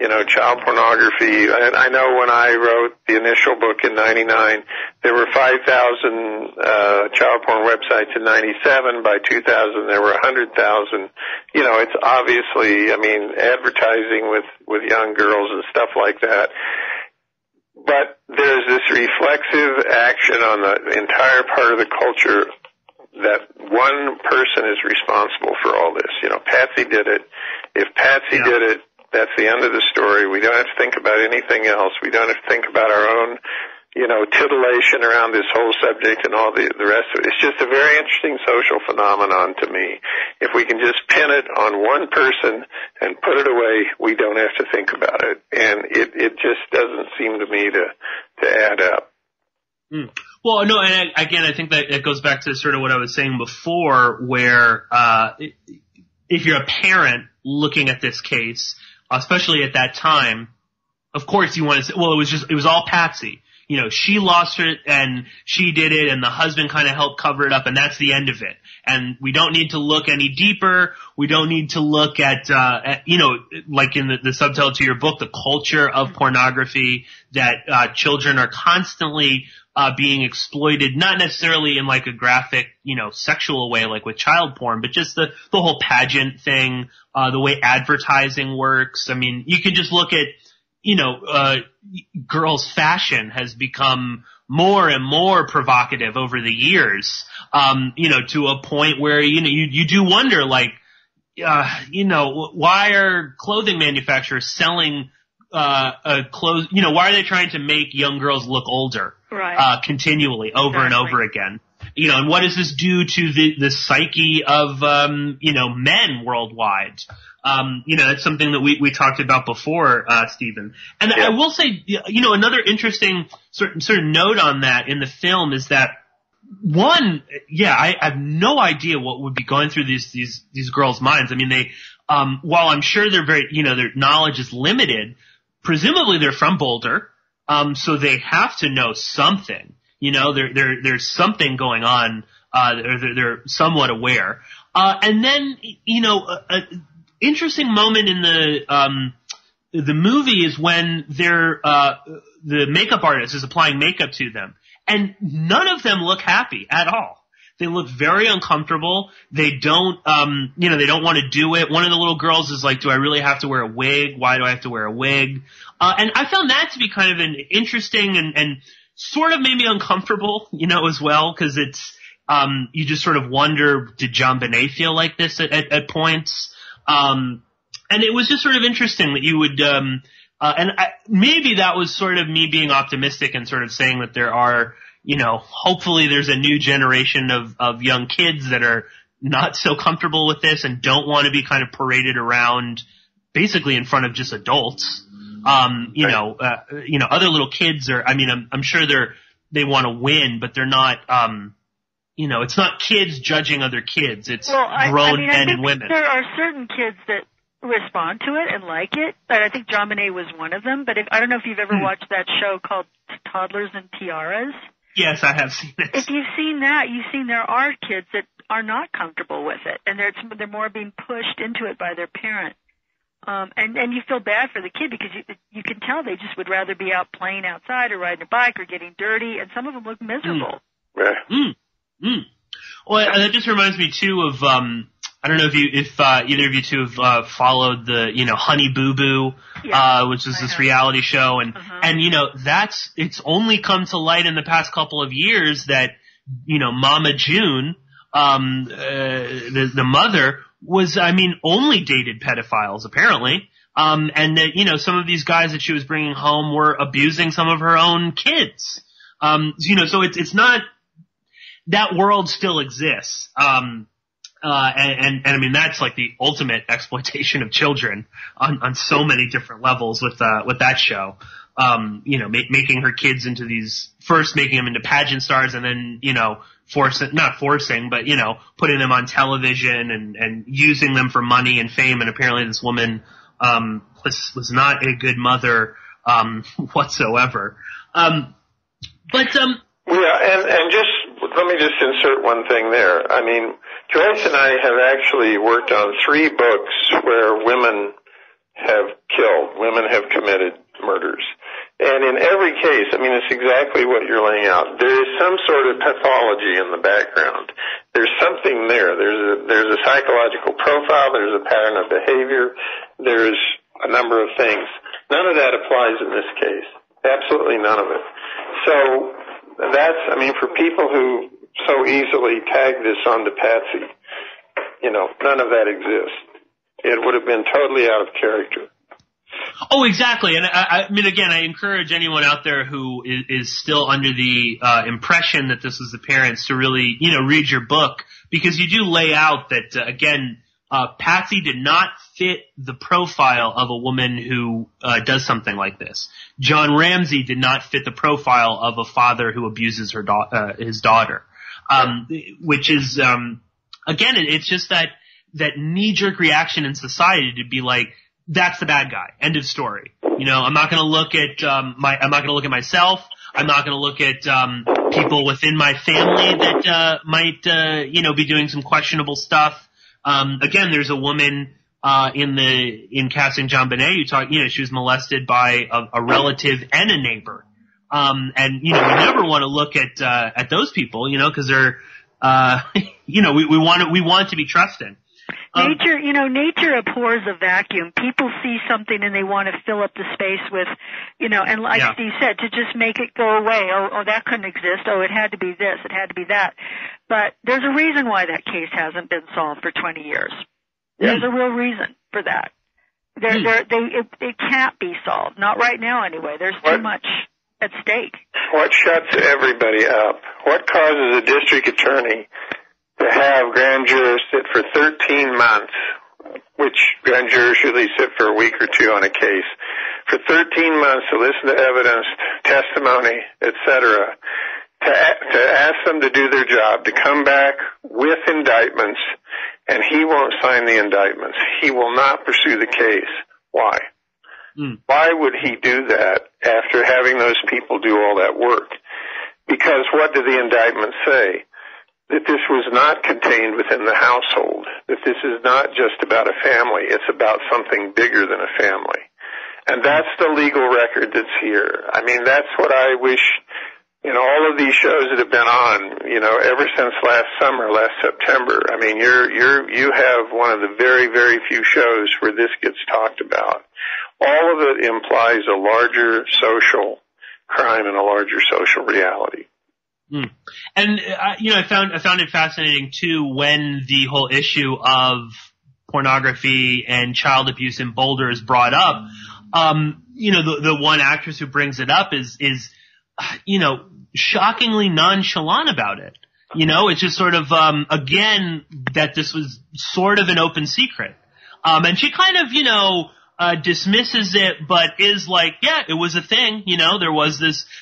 Child pornography. I know when I wrote the initial book in '99, there were 5,000 child porn websites in '97. By 2000, there were 100,000. It's obviously, advertising with young girls and stuff like that. But there's this reflexive action on the entire part of the culture that one person is responsible for all this. Patsy did it. If Patsy did it, that's the end of the story. We don't have to think about anything else. We don't have to think about our own, titillation around this whole subject and all the rest of it. It's just a very interesting social phenomenon to me. If we can just pin it on one person and put it away, we don't have to think about it. And it just doesn't seem to me to add up. Well, no, and again, I think that it goes back to sort of what I was saying before, where if you're a parent looking at this case, especially at that time, of course you want to say, well, it was all Patsy. She lost it and she did it, and the husband kind of helped cover it up, and that's the end of it. And we don't need to look any deeper. We don't need to look at like in the subtitle to your book, the culture of pornography, that children are constantly being exploited, not necessarily in like a graphic, sexual way like with child porn, but just the whole pageant thing, the way advertising works. I mean, you can just look at, girls' fashion has become more and more provocative over the years, to a point where, you do wonder, like, why are clothing manufacturers selling clothes, why are they trying to make young girls look older, continually over and over again? And what does this do to the psyche of, men worldwide? That's something that we talked about before, Stephen. And I will say, another interesting sort of note on that in the film is that, I have no idea what would be going through these girls' minds. I mean, they, while I'm sure they're very, their knowledge is limited, presumably they're from Boulder, so they have to know something. There's something going on, they're somewhat aware. And then, interesting moment in the movie is when the makeup artist is applying makeup to them, and none of them look happy at all. They look very uncomfortable. They don't, they don't want to do it. One of the little girls is like, do I really have to wear a wig? Why do I have to wear a wig? And I found that to be kind of an interesting and sort of made me uncomfortable, as well, because it's, you just sort of wonder, did JonBenet feel like this at points? And it was just sort of interesting that you would, Maybe that was sort of me being optimistic and sort of saying that there are, hopefully there's a new generation of young kids that are not so comfortable with this and don't want to be kind of paraded around basically in front of just adults. Other little kids are, I'm sure they want to win, but they're not, it's not kids judging other kids. It's grown men and women. There are certain kids that respond to it and like it, but I think JonBenet was one of them. But I don't know if you've ever watched that show called Toddlers and Tiaras. Yes, I have seen it. If you've seen that, you've seen there are kids that are not comfortable with it, and they're more being pushed into it by their parent. And you feel bad for the kid because you can tell they just would rather be out playing outside or riding a bike or getting dirty, and some of them look miserable. Well, that just reminds me too of I don't know if either of you two have followed the Honey Boo Boo, which is this reality show, and it's only come to light in the past couple of years that Mama June, the mother, was only dated pedophiles apparently, and that some of these guys that she was bringing home were abusing some of her own kids. So it's not, that world still exists. And that's like the ultimate exploitation of children on so many different levels with that show. Making her kids into making them into pageant stars, and then, not forcing, but, putting them on television and using them for money and fame. And apparently this woman, was not a good mother, whatsoever. And just, let me just insert one thing there. Joyce and I have actually worked on 3 books where women have committed murders. And in every case, it's exactly what you're laying out. There is some sort of pathology in the background. There's something there. There's a psychological profile. There's a pattern of behavior. There's a number of things. None of that applies in this case. Absolutely none of it. So that's, for people who so easily tag this onto Patsy, none of that exists. It would have been totally out of character. Oh, exactly. And again, I encourage anyone out there who is still under the impression that this is the parents to really, read your book, because you do lay out that, again, Patsy did not fit the profile of a woman who does something like this. John Ramsey did not fit the profile of a father who abuses his daughter. Which is, again, it's just that knee-jerk reaction in society to be like, that's the bad guy. End of story. I'm not going to look at I'm not going to look at myself. I'm not going to look at people within my family that might be doing some questionable stuff. Again, there's a woman in Casting JonBenet she was molested by a relative and a neighbor. And we never want to look at those people, because they're we want to be trusting. Nature abhors a vacuum. People see something and they want to fill up the space with, and like Steve said, to just make it go away. Oh, that couldn't exist. Oh, it had to be this. It had to be that. But there's a reason why that case hasn't been solved for 20 years. There's a real reason for that. It can't be solved. Not right now, anyway. There's too much at stake. What shuts everybody up? What causes a district attorney to have grand jurors sit for 13 months, which grand jurors usually sit for a week or two on a case, for 13 months to listen to evidence, testimony, etc., to ask them to do their job, to come back with indictments, and he won't sign the indictments. He will not pursue the case. Why? Why would he do that after having those people do all that work? Because what do the indictments say? That this was not contained within the household, that this is not just about a family, it's about something bigger than a family. And that's the legal record that's here. That's what I wish, all of these shows that have been on, ever since last summer, last September. You have one of the very, very few shows where this gets talked about. All of it implies a larger social crime and a larger social reality. And I found it fascinating too when the whole issue of pornography and child abuse in Boulder is brought up. the one actress who brings it up is shockingly nonchalant about it. It's just sort of, again, that this was sort of an open secret. And she kind of, dismisses it, but is like, yeah, it was a thing.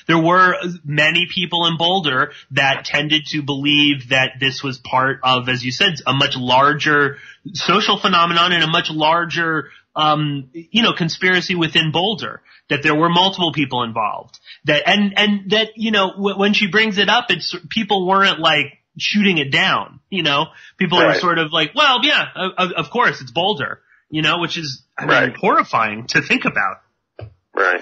There were many people in Boulder that tended to believe that this was part of, as you said, a much larger social phenomenon and a much larger, conspiracy within Boulder, that there were multiple people involved. When she brings it up, people weren't like shooting it down, people were sort of like, well, yeah, of course it's Boulder. Which is horrifying to think about. Right.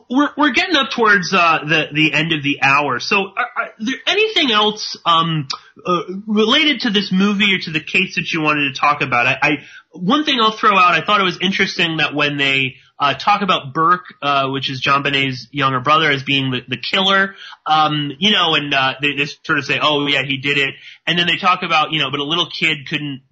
We're getting up towards the end of the hour. So, are there anything else related to this movie or to the case that you wanted to talk about? One thing I'll throw out. I thought it was interesting that when they talk about Burke, which is JonBenet's younger brother, as being the killer, and they sort of say, "Oh yeah, he did it," and then they talk about but a little kid couldn't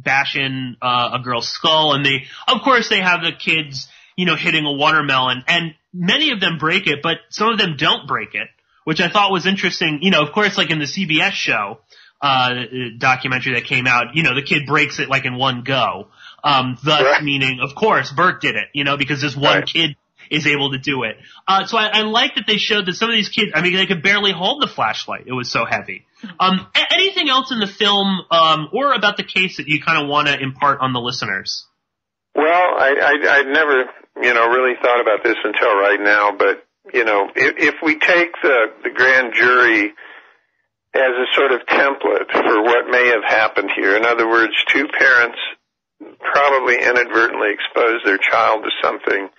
bash in a girl's skull, and they have the kids hitting a watermelon, and many of them break it, but some of them don't break it, which I thought was interesting. Of course, like in the CBS show documentary that came out, the kid breaks it like in one go, thus meaning, of course, Burke did it, because this one kid is able to do it. So I like that they showed that some of these kids, they could barely hold the flashlight. It was so heavy. Anything else in the film, or about the case that you kind of want to impart on the listeners? Well, I'd never, really thought about this until right now, but, if we take the grand jury as a sort of template for what may have happened here, in other words, two parents probably inadvertently exposed their child to something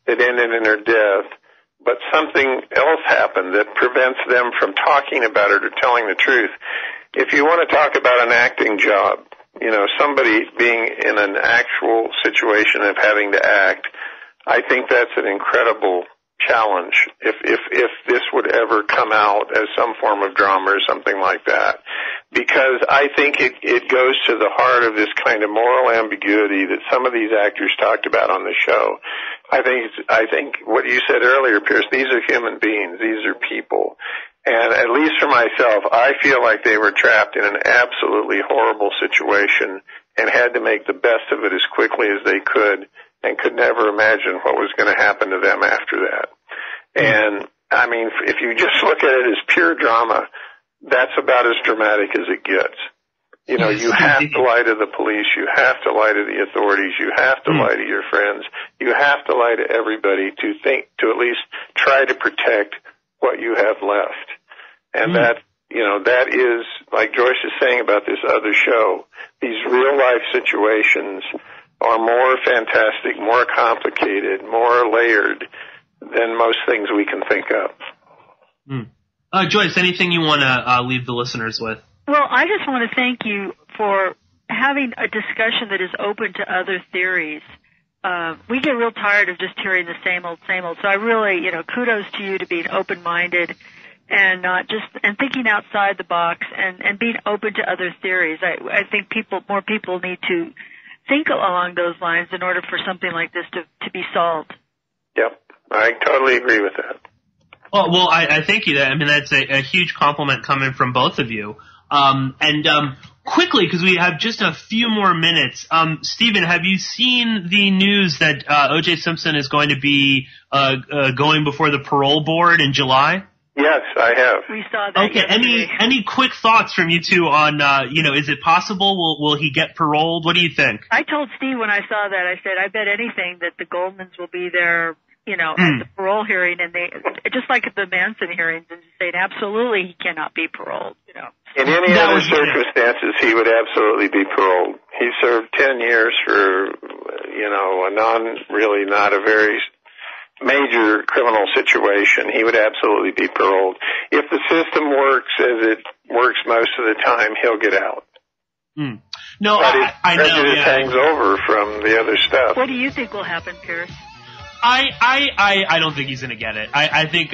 that ended in her death, but something else happened that prevents them from talking about it or telling the truth. If you want to talk about an acting job, somebody being in an actual situation of having to act, I think that's an incredible challenge if this would ever come out as some form of drama or something like that. Because I think it goes to the heart of this kind of moral ambiguity that some of these actors talked about on the show. I think what you said earlier, Pierce, these are human beings. These are people. And at least for myself, I feel like they were trapped in an absolutely horrible situation and had to make the best of it as quickly as they could and could never imagine what was going to happen to them after that. And, if you just look at it as pure drama, that's about as dramatic as it gets. You have to lie to the police. You have to lie to the authorities. You have to lie to your friends. You have to lie to everybody to at least try to protect what you have left. And that is, like Joyce is saying about this other show, these real life situations are more fantastic, more complicated, more layered than most things we can think of. Joyce, anything you want to leave the listeners with? Well, I just want to thank you for having a discussion that is open to other theories. We get real tired of just hearing the same old. So I really, kudos to you to being open-minded and and thinking outside the box and being open to other theories. I think more people need to think along those lines in order for something like this to be solved. Yep, I totally agree with that. Well, I thank you. That's a huge compliment coming from both of you. Quickly, because we have just a few more minutes, Stephen, have you seen the news that OJ Simpson is going to be going before the parole board in July? Yes, I have. We saw that. Okay, yesterday. Any quick thoughts from you two on, is it possible? Will he get paroled? What do you think? I told Steve when I saw that, I said, I bet anything that the Goldmans will be there, at the parole hearing, and they, just like at the Manson hearings, and saying absolutely he cannot be paroled, In any other circumstances, he would absolutely be paroled. He served 10 years for, not a very major criminal situation. He would absolutely be paroled. If the system works as it works most of the time, he'll get out. No, but I know. Prejudice hangs over from the other stuff. What do you think will happen, Pierce? I don't think he's going to get it. I think,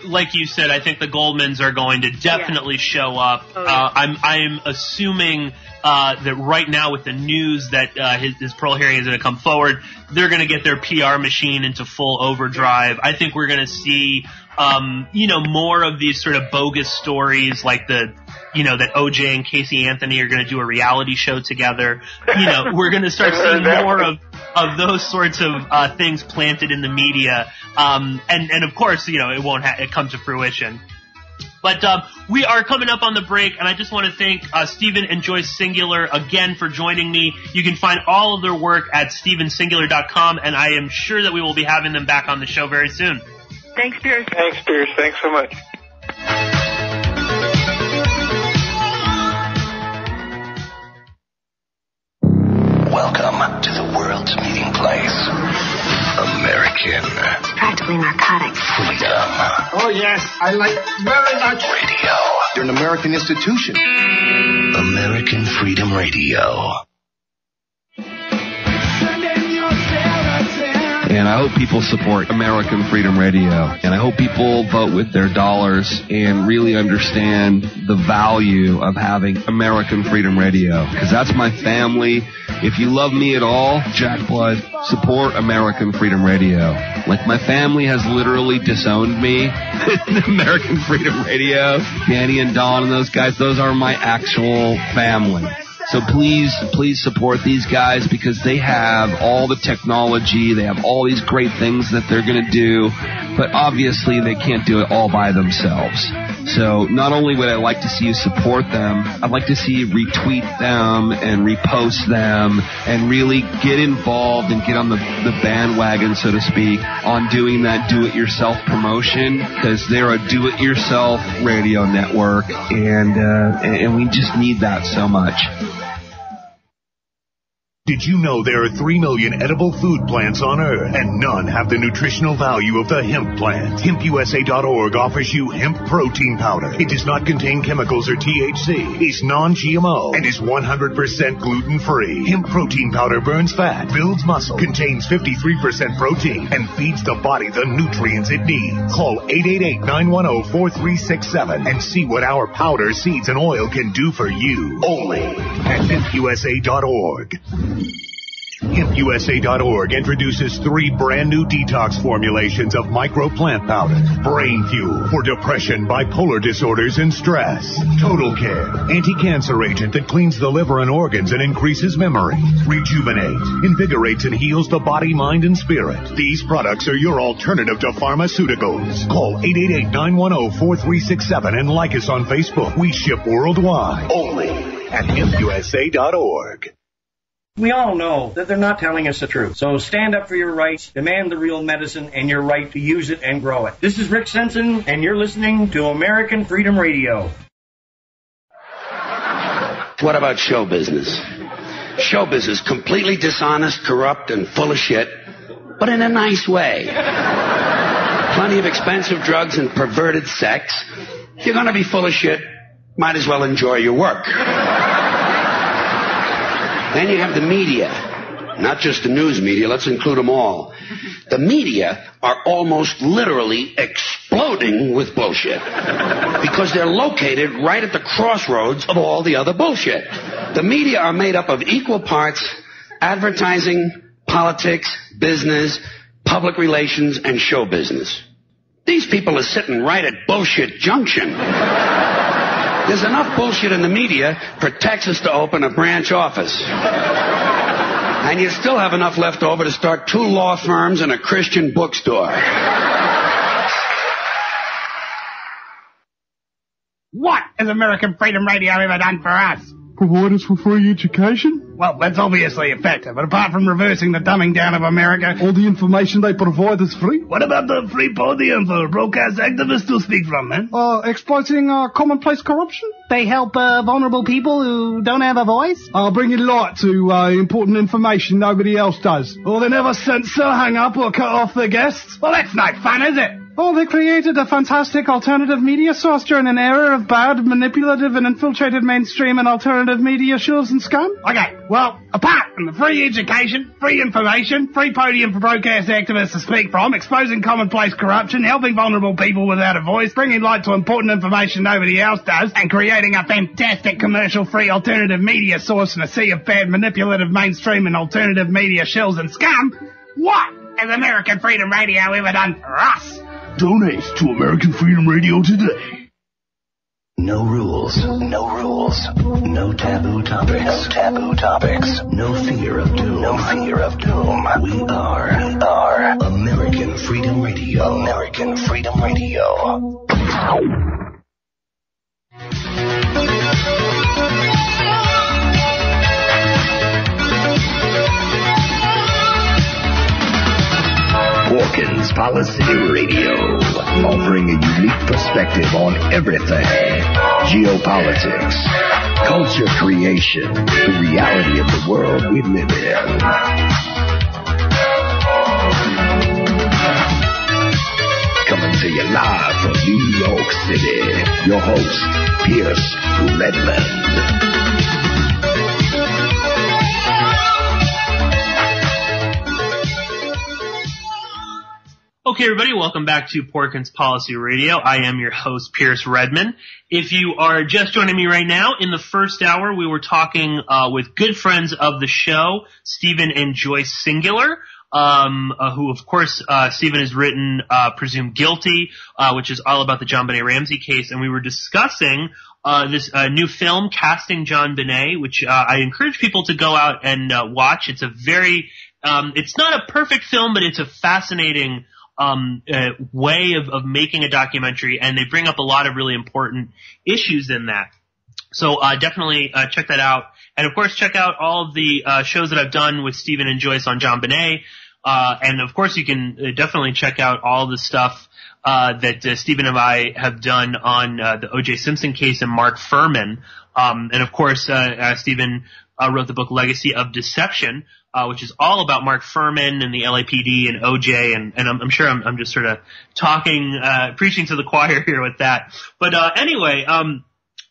like you said, I think the Goldmans are going to definitely show up. I'm assuming that right now with the news that his parole hearing is going to come forward, they're going to get their PR machine into full overdrive. I think we're going to see, more of these sort of bogus stories like that OJ and Casey Anthony are going to do a reality show together. We're going to start seeing more of those sorts of things planted in the media. And of course, it won't come to fruition. But we are coming up on the break, and I just want to thank Stephen and Joyce Singular again for joining me. You can find all of their work at stephensingular.com, and I am sure that we will be having them back on the show very soon. Thanks, Pierce. Thanks, Pierce. Thanks so much. Welcome to the world's meeting place. American. It's practically narcotic. Freedom. Oh, yes. I like very much. Radio. You're an American institution. American Freedom Radio. And I hope people support American Freedom Radio. And I hope people vote with their dollars and really understand the value of having American Freedom Radio. Because that's my family. If you love me at all, Jack Blood, support American Freedom Radio. Like, my family has literally disowned me. American Freedom Radio, Danny and Don and those guys, those are my actual family. So please support these guys because they have all the technology, they have all these great things that they're going to do, but obviously they can't do it all by themselves. So not only would I like to see you support them, I'd like to see you retweet them and repost them and really get involved and get on the bandwagon, so to speak, on doing that do-it-yourself promotion, because they're a do-it-yourself radio network, and we just need that so much. Did you know there are 3 million edible food plants on Earth, and none have the nutritional value of the hemp plant? HempUSA.org offers you hemp protein powder. It does not contain chemicals or THC, is non-GMO, and is 100% gluten-free. Hemp protein powder burns fat, builds muscle, contains 53% protein, and feeds the body the nutrients it needs. Call 888-910-4367 and see what our powder, seeds, and oil can do for you. Only at HempUSA.org. HempUSA.org introduces 3 brand new detox formulations of micro plant powder. Brain Fuel for depression, bipolar disorders, and stress. Total Care, anti-cancer agent that cleans the liver and organs and increases memory. Rejuvenate, invigorates and heals the body, mind, and spirit. These products are your alternative to pharmaceuticals. Call 888-910-4367 and like us on Facebook. We ship worldwide. Only at HempUSA.org. We all know that they're not telling us the truth. So stand up for your rights, demand the real medicine, and your right to use it and grow it. This is Rick Simpson, and you're listening to American Freedom Radio. What about show business? Show business, completely dishonest, corrupt, and full of shit, but in a nice way. Plenty of expensive drugs and perverted sex. If you're going to be full of shit, might as well enjoy your work. Then you have the media, not just the news media, let's include them all. The media are almost literally exploding with bullshit because they're located right at the crossroads of all the other bullshit. The media are made up of equal parts advertising, politics, business, public relations, and show business. These people are sitting right at bullshit junction. There's enough bullshit in the media for Texas to open a branch office. And you still have enough left over to start 2 law firms and a Christian bookstore. What has American Freedom Radio ever done for us? Provide us with free education? Well, that's obviously effective, but apart from reversing the dumbing down of America... All the information they provide is free? What about the free podium for broadcast activists to speak from, man? Exploiting commonplace corruption? They help vulnerable people who don't have a voice? Bringing light to important information nobody else does. Or they never censor, hang up, or cut off their guests? Well, that's no fun, is it? Oh, they created a fantastic alternative media source during an era of bad, manipulative, and infiltrated mainstream and alternative media shows and scum? Okay, well, apart from the free education, free information, free podium for broadcast activists to speak from, exposing commonplace corruption, helping vulnerable people without a voice, bringing light to important information nobody else does, and creating a fantastic commercial-free alternative media source in a sea of bad, manipulative mainstream and alternative media shills and scum, what has American Freedom Radio ever done for us? Donate to American Freedom Radio today. No rules, no rules, no taboo topics, no taboo topics, no fear of doom, no fear of doom. We are American Freedom Radio, American Freedom Radio. Porkins Policy Radio, offering a unique perspective on everything. Geopolitics, culture creation, the reality of the world we live in. Coming to you live from New York City, your host, Pierce Redmond. Okay, everybody, welcome back to Porkins Policy Radio. I am your host, Pierce Redmond. If you are just joining me right now, in the first hour, we were talking with good friends of the show, Stephen and Joyce Singular, who, of course, Stephen has written Presumed Guilty, which is all about the JonBenet Ramsey case, and we were discussing this new film, Casting JonBenet, which I encourage people to go out and watch. It's a very it's not a perfect film, but it's a fascinating way of making a documentary, and they bring up a lot of really important issues in that. So definitely check that out. And of course, check out all of the shows that I've done with Stephen and Joyce on JonBenet. And of course, you can definitely check out all the stuff that Stephen and I have done on the OJ Simpson case and Mark Furman. And of course, Stephen wrote the book Legacy of Deception, which is all about Mark Furman and the LAPD and OJ, and I'm sure I'm just sort of talking, preaching to the choir here with that. But anyway,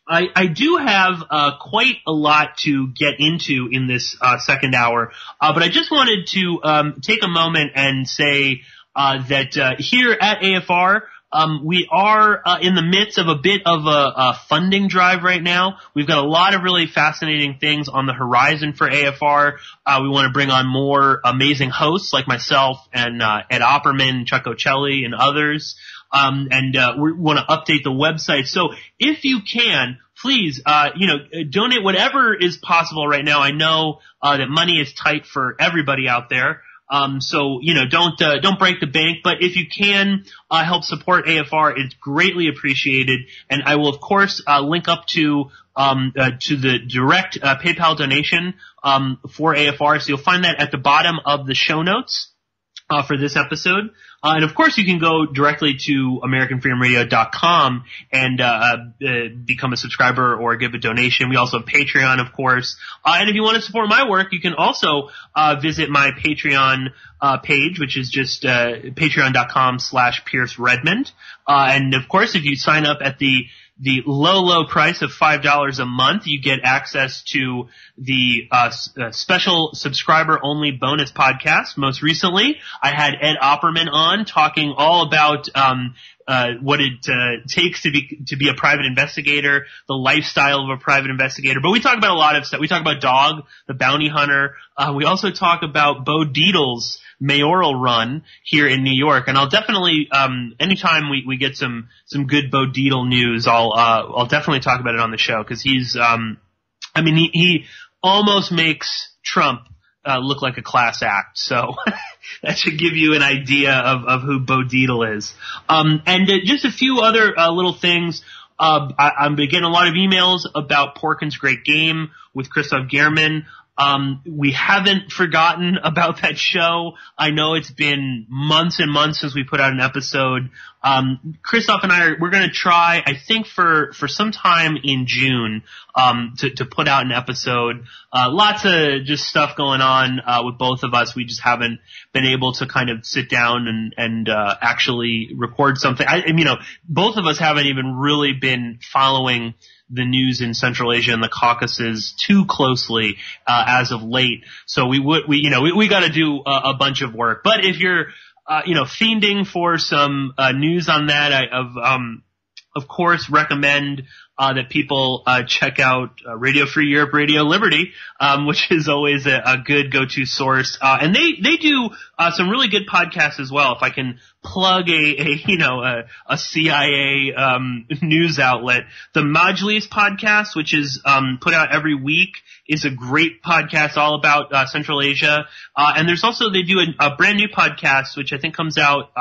I do have quite a lot to get into in this second hour, but I just wanted to take a moment and say that here at AFR, we are in the midst of a bit of a funding drive right now. We've got a lot of really fascinating things on the horizon for AFR. We want to bring on more amazing hosts like myself and Ed Opperman, Chuck Ocelli, and others. And we want to update the website. So if you can, please, donate whatever is possible right now. I know that money is tight for everybody out there. So, don't break the bank, but if you can, help support AFR, it's greatly appreciated. And I will, of course, link up to the direct, PayPal donation, for AFR. So you'll find that at the bottom of the show notes, for this episode. And of course you can go directly to AmericanFreedomRadio.com and become a subscriber or give a donation. We also have Patreon, of course. And if you want to support my work, you can also visit my Patreon page, which is just patreon.com/Pierce Redmond. And of course, if you sign up at the low price of $5 a month, you get access to the special subscriber-only bonus podcast. Most recently, I had Ed Opperman on talking all about what it takes to be a private investigator, the lifestyle of a private investigator. But we talk about a lot of stuff. We talk about Dog, the bounty hunter. We also talk about Bo Dietl's mayoral run here in New York, and I'll definitely anytime we get some good Bo Dietl news, I'll definitely talk about it on the show, because he's he almost makes Trump look like a class act, so that should give you an idea of who Bo Dietl is. And just a few other little things. I'm getting a lot of emails about Porkins' Great Game with Christoph Gehrman. We haven't forgotten about that show. I know it's been months and months since we put out an episode. Christoph and we're going to try, I think for some time in June, to put out an episode. Lots of just stuff going on, with both of us. We just haven't been able to kind of sit down and actually record something. Both of us haven't even really been following the news in Central Asia and the Caucasus too closely, as of late. So we got to do a bunch of work. But if you're, fiending for some news on that, I of course recommend that people check out Radio Free Europe, Radio Liberty, which is always a good go-to source. And they do some really good podcasts as well. If I can plug a CIA news outlet, the Majlis podcast, which is put out every week, is a great podcast all about Central Asia. And there's also, they do a brand new podcast, which I think comes out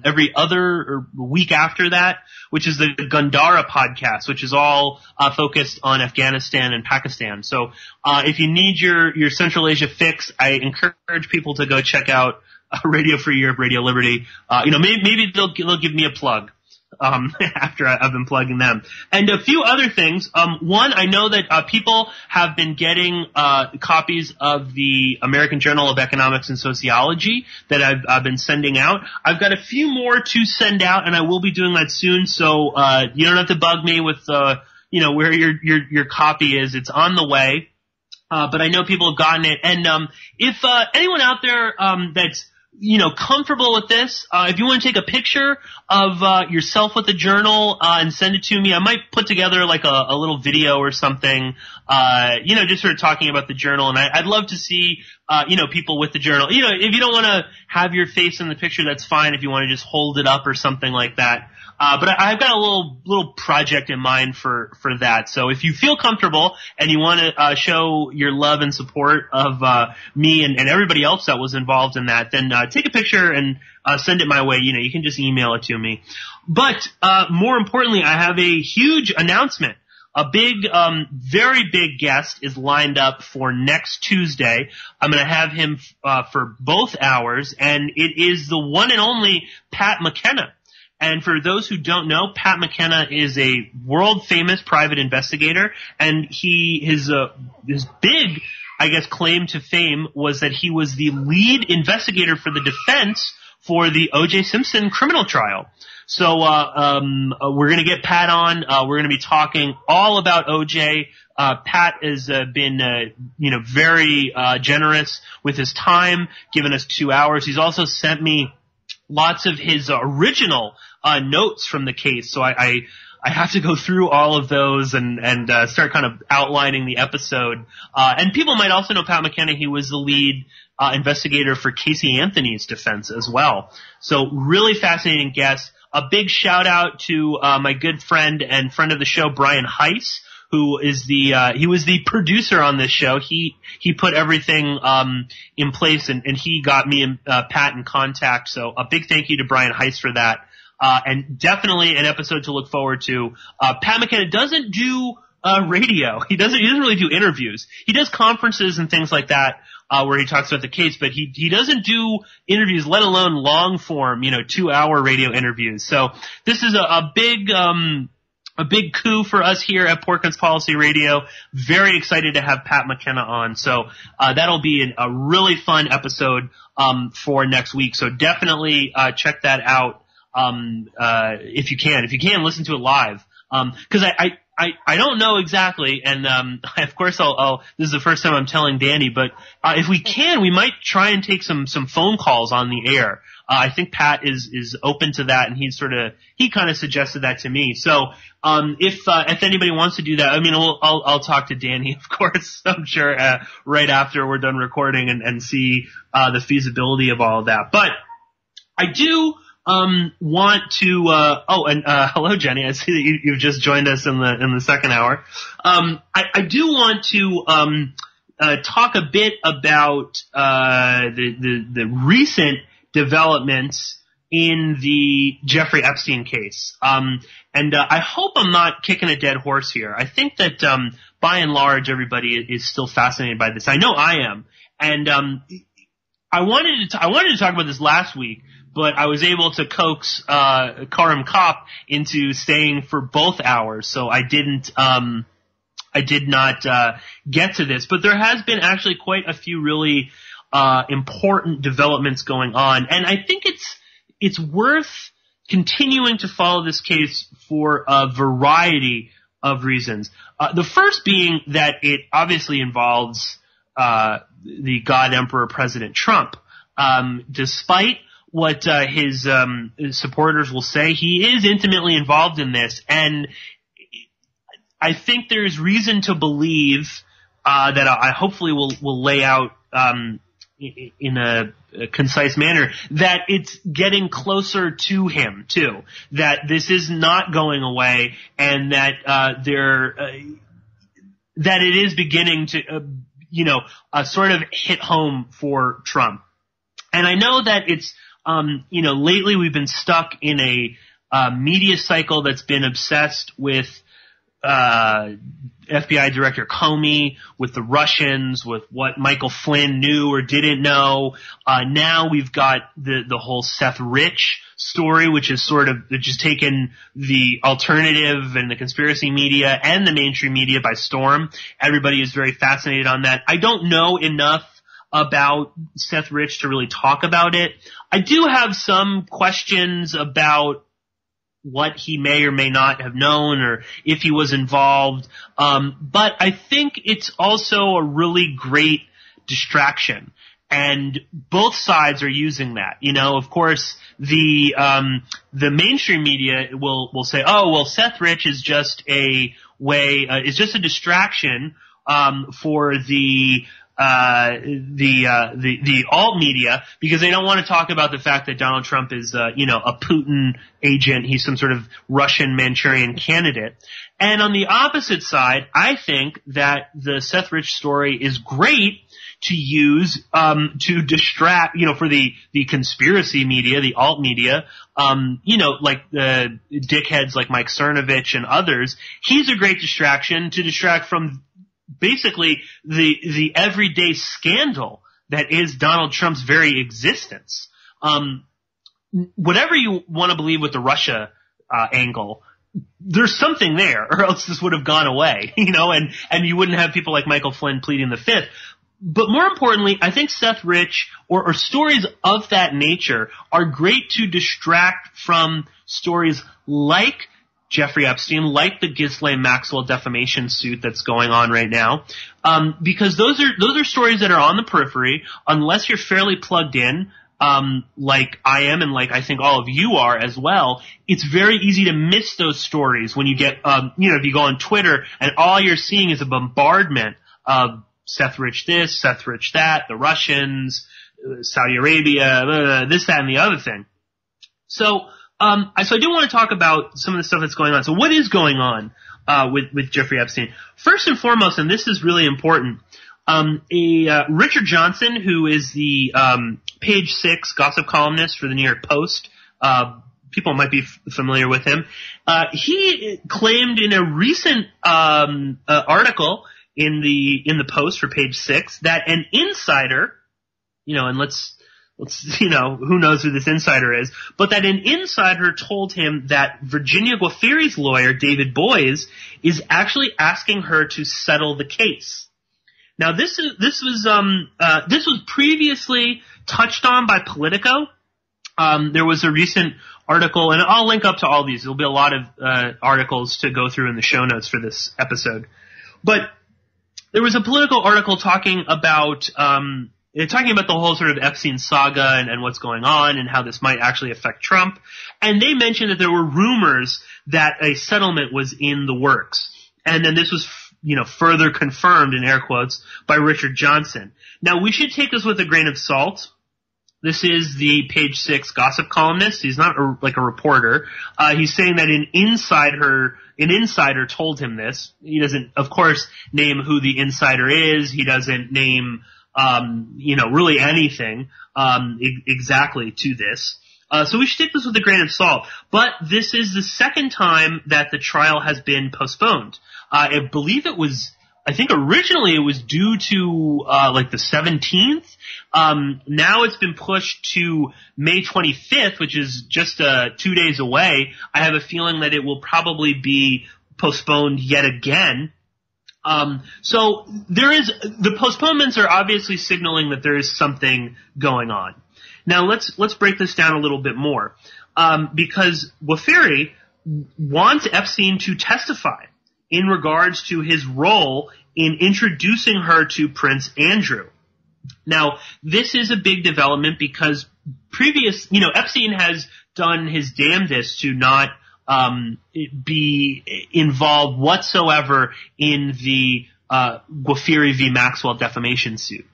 every other week after that, which is the Gandhara podcast, which is all focused on Afghanistan and Pakistan. So if you need your Central Asia fix, I encourage people to go check out Radio Free Europe, Radio Liberty. Maybe they'll give me a plug after I've been plugging them. And a few other things. One, I know that people have been getting copies of the American Journal of Economics and Sociology that I've been sending out. I've got a few more to send out, and I will be doing that soon. So you don't have to bug me with where your copy is. It's on the way. But I know people have gotten it. And if anyone out there that's comfortable with this, if you want to take a picture of yourself with the journal and send it to me, I might put together like a little video or something, just sort of talking about the journal. And I'd love to see people with the journal. If you don't want to have your face in the picture, that's fine. If you want to just hold it up or something like that. But I've got a little project in mind for that. So if you feel comfortable and you want to show your love and support of me and everybody else that was involved in that, then take a picture and send it my way. You can just email it to me. But more importantly, I have a huge announcement. A big, very big guest is lined up for next Tuesday. I'm going to have him for both hours, and it is the one and only Pat McKenna. And for those who don't know, Pat McKenna is a world-famous private investigator, and his big, claim to fame was that he was the lead investigator for the defense for the OJ Simpson criminal trial. So we're going to get Pat on. We're going to be talking all about OJ. Pat has been very generous with his time, giving us 2 hours. He's also sent me lots of his original notes from the case. So I have to go through all of those and start kind of outlining the episode. And people might also know Pat McKenna. He was the lead investigator for Casey Anthony's defense as well. So really fascinating guest. A big shout out to my good friend and friend of the show, Brian Heiss, who is he was the producer on this show. He put everything in place, and he got me and Pat in contact. So a big thank you to Brian Heiss for that. And definitely an episode to look forward to. Pat McKenna doesn't do radio. He doesn't really do interviews. He does conferences and things like that, where he talks about the case, but he doesn't do interviews, let alone long form, 2-hour radio interviews. So this is a big coup for us here at Porkins Policy Radio. Very excited to have Pat McKenna on. So that'll be a really fun episode for next week. So definitely check that out if you can. If you can, listen to it live. Because I don't know exactly, and of course this is the first time I'm telling Danny, but if we can, we might try and take some phone calls on the air. I think Pat is open to that, and he kind of suggested that to me. So if anybody wants to do that, I'll talk to Danny, of course, I'm sure right after we're done recording and see the feasibility of all of that. But I do want to hello Jenny, I see that you've just joined us in the second hour. I do want to talk a bit about the recent developments in the Jeffrey Epstein case. And I hope I'm not kicking a dead horse here. I think that by and large everybody is still fascinated by this. I know I am. And I wanted to talk about this last week, but I was able to coax Karim Kopp into staying for both hours, so I did not get to this. But there has been actually quite a few really important developments going on, and I think it's worth continuing to follow this case for a variety of reasons. The first being that it obviously involves the God Emperor President Trump. Despite what his supporters will say, he is intimately involved in this, and I think there's reason to believe that I hopefully will lay out in a concise manner that it's getting closer to him too. That this is not going away, and that that it is beginning to sort of hit home for Trump. And I know that it's lately we've been stuck in a media cycle that's been obsessed with FBI Director Comey, with the Russians, with what Michael Flynn knew or didn't know. Now we've got the whole Seth Rich story, which is sort of just taken the alternative and the conspiracy media and the mainstream media by storm. Everybody is very fascinated on that. I don't know enough about Seth Rich to really talk about it. I do have some questions about what he may or may not have known or if he was involved. But I think it's also a really great distraction. And both sides are using that. Of course, the mainstream media will say, oh, well, Seth Rich is just a distraction, for the alt media, because they don't want to talk about the fact that Donald Trump is, a Putin agent. He's some sort of Russian Manchurian candidate. And on the opposite side, I think that the Seth Rich story is great to use, to distract, for the conspiracy media, the alt media, like the dickheads like Mike Cernovich and others. He's a great distraction to distract from basically the everyday scandal that is Donald Trump's very existence. Whatever you want to believe with the Russia angle, there's something there, or else this would have gone away, and you wouldn't have people like Michael Flynn pleading the fifth. But more importantly, I think Seth Rich or stories of that nature are great to distract from stories like Jeffrey Epstein, like the Ghislaine Maxwell defamation suit that's going on right now, because those are stories that are on the periphery. Unless you're fairly plugged in, like I am, and like I think all of you are as well, it's very easy to miss those stories when you get, if you go on Twitter and all you're seeing is a bombardment of Seth Rich this, Seth Rich that, the Russians, Saudi Arabia, this, that, and the other thing. So I do want to talk about some of the stuff that's going on. So what is going on with Jeffrey Epstein? First and foremost, and this is really important, Richard Johnson, who is the Page 6 gossip columnist for the New York Post, people might be familiar with him. He claimed in a recent article in the Post for Page 6 that an insider, and let's who knows who this insider is, but that an insider told him that Virginia Guafferi's lawyer, David Boies, is actually asking her to settle the case. Now this was previously touched on by Politico. There was a recent article, and I'll link up to all these. There'll be a lot of articles to go through in the show notes for this episode. But there was a Politico article talking about the whole sort of Epstein saga and what's going on and how this might actually affect Trump. And they mentioned that there were rumors that a settlement was in the works. And then this was, further confirmed, in air quotes, by Richard Johnson. Now, we should take this with a grain of salt. This is the Page 6 gossip columnist. He's not like a reporter. He's saying that an insider told him this. He doesn't, of course, name who the insider is. He doesn't name really anything, exactly to this. So we should take this with a grain of salt. But this is the second time that the trial has been postponed. I believe it was, I think originally it was due to like the 17th. Now it's been pushed to May 25th, which is just 2 days away. I have a feeling that it will probably be postponed yet again. So the postponements are obviously signaling that there is something going on. Now let's break this down a little bit more, because Guafferi wants Epstein to testify in regards to his role in introducing her to Prince Andrew. Now, this is a big development because Epstein has done his damnedest to not be involved whatsoever in the Guafferi v. Maxwell defamation suit.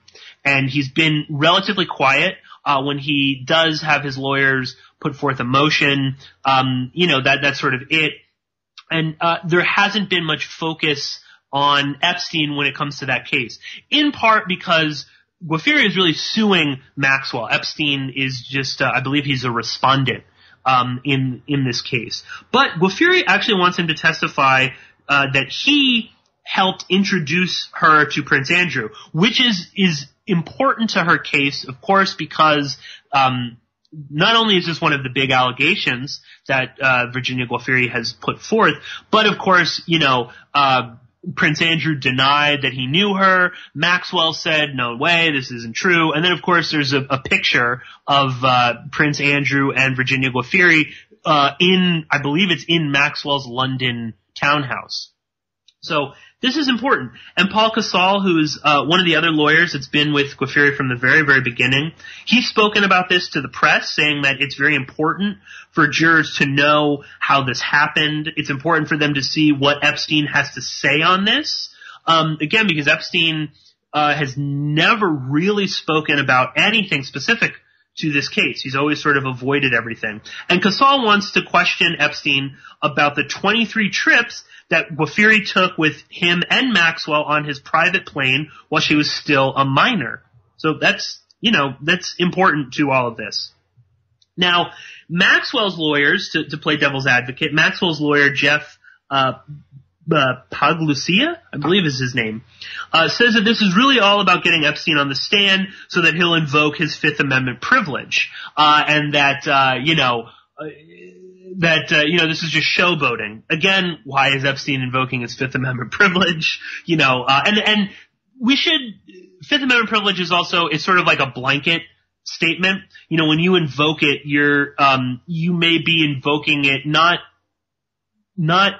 And he's been relatively quiet. When he does have his lawyers put forth a motion, that's sort of it. And there hasn't been much focus on Epstein when it comes to that case, in part because Guafferi is really suing Maxwell. Epstein is just, I believe he's a respondent in this case. But Guafferi actually wants him to testify that he helped introduce her to Prince Andrew, which is important to her case, of course, because not only is this one of the big allegations that Virginia Guafferi has put forth, but of course, Prince Andrew denied that he knew her. Maxwell said, no way, this isn't true. And then, of course, there's a picture of Prince Andrew and Virginia Guafferi I believe it's in Maxwell's London townhouse. So this is important. And Paul Casal, who is one of the other lawyers that's been with Guafferi from the very, very beginning, he's spoken about this to the press, saying that it's very important for jurors to know how this happened. It's important for them to see what Epstein has to say on this. Again, because Epstein has never really spoken about anything specific to this case. He's always sort of avoided everything. And Casal wants to question Epstein about the 23 trips that Guafferi took with him and Maxwell on his private plane while she was still a minor. So that's important to all of this. Now, Maxwell's lawyers, to play devil's advocate, Maxwell's lawyer, Jeff Paglucia, I believe is his name, says that this is really all about getting Epstein on the stand so that he'll invoke his Fifth Amendment privilege, and that, this is just showboating. Again, why is Epstein invoking his Fifth Amendment privilege? And we should, Fifth Amendment privilege is sort of like a blanket statement. When you invoke it, you may be invoking it not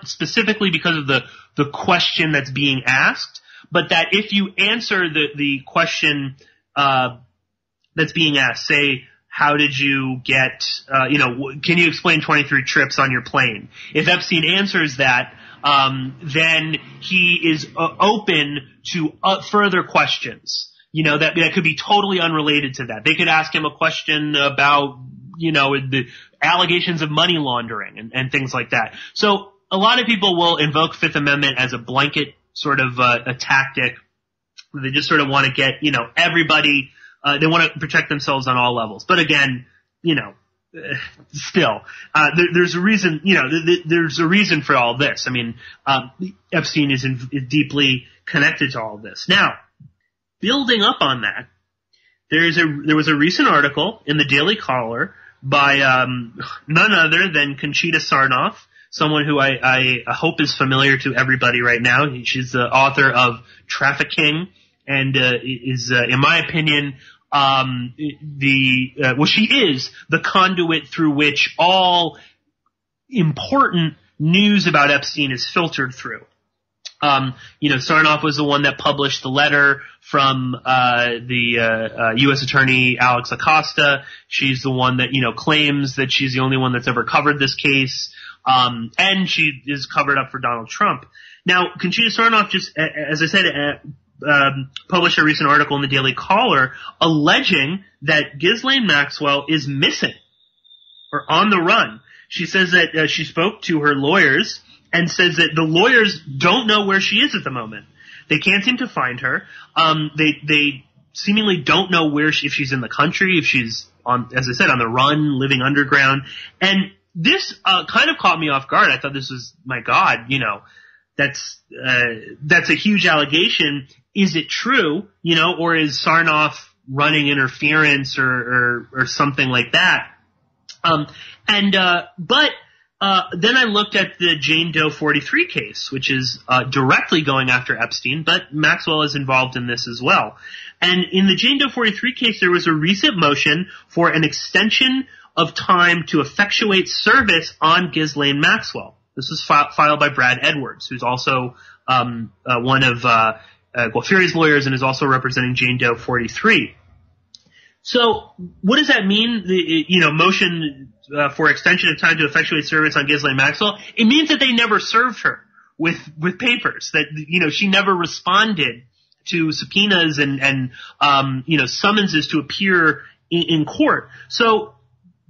specifically because of the question that's being asked, but that if you answer the question, that's being asked, say, how did you get, can you explain 23 trips on your plane? If Epstein answers that, then he is open to further questions, that could be totally unrelated to that. They could ask him a question about, the allegations of money laundering and things like that. So a lot of people will invoke Fifth Amendment as a blanket sort of a tactic. They just sort of want to get, everybody, they want to protect themselves on all levels. But again, still, there's a reason, there's a reason for all this. I mean, Epstein is deeply connected to all this. Now, building up on that, there was a recent article in the Daily Caller by none other than Conchita Sarnoff, someone who I hope is familiar to everybody right now. She's the author of Trafficking and is, in my opinion, she is the conduit through which all important news about Epstein is filtered through. Sarnoff was the one that published the letter from the U.S. Attorney Alex Acosta. She's the one that, claims that she's the only one that's ever covered this case. And she is covered up for Donald Trump. Now, Conchita Sarnoff just, as I said, published a recent article in the Daily Caller alleging that Ghislaine Maxwell is missing or on the run. She says that she spoke to her lawyers and says that the lawyers don't know where she is at the moment. They can't seem to find her. They seemingly don't know if she's in the country, if she's on, as I said, on the run, living underground. And this kind of caught me off guard. I thought this was, my God, that's a huge allegation. Is it true, or is Sarnoff running interference or something like that? But then I looked at the Jane Doe 43 case, which is directly going after Epstein, but Maxwell is involved in this as well. And in the Jane Doe 43 case, there was a recent motion for an extension of time to effectuate service on Ghislaine Maxwell. This was filed by Brad Edwards, who's also one of Gualfieri's lawyers and is also representing Jane Doe 43. So what does that mean? The motion for extension of time to effectuate service on Ghislaine Maxwell? It means that they never served her with papers, that she never responded to subpoenas and summonses to appear in court. So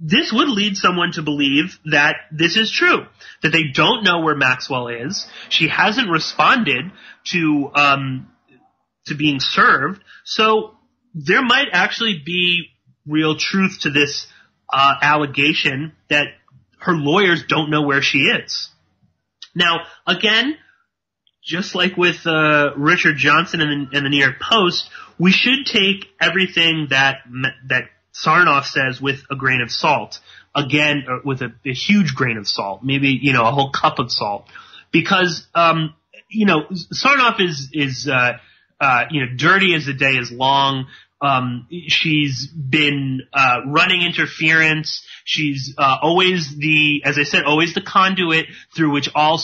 this would lead someone to believe that this is true, that they don't know where Maxwell is. She hasn't responded to being served. So there might actually be real truth to this allegation that her lawyers don't know where she is. Now, again, just like with Richard Johnson and the New York Post, we should take everything that Sarnoff says with a grain of salt. Again, with a huge grain of salt, maybe a whole cup of salt, because Sarnoff is dirty as the day is long. She's been running interference. She's always always the conduit through which all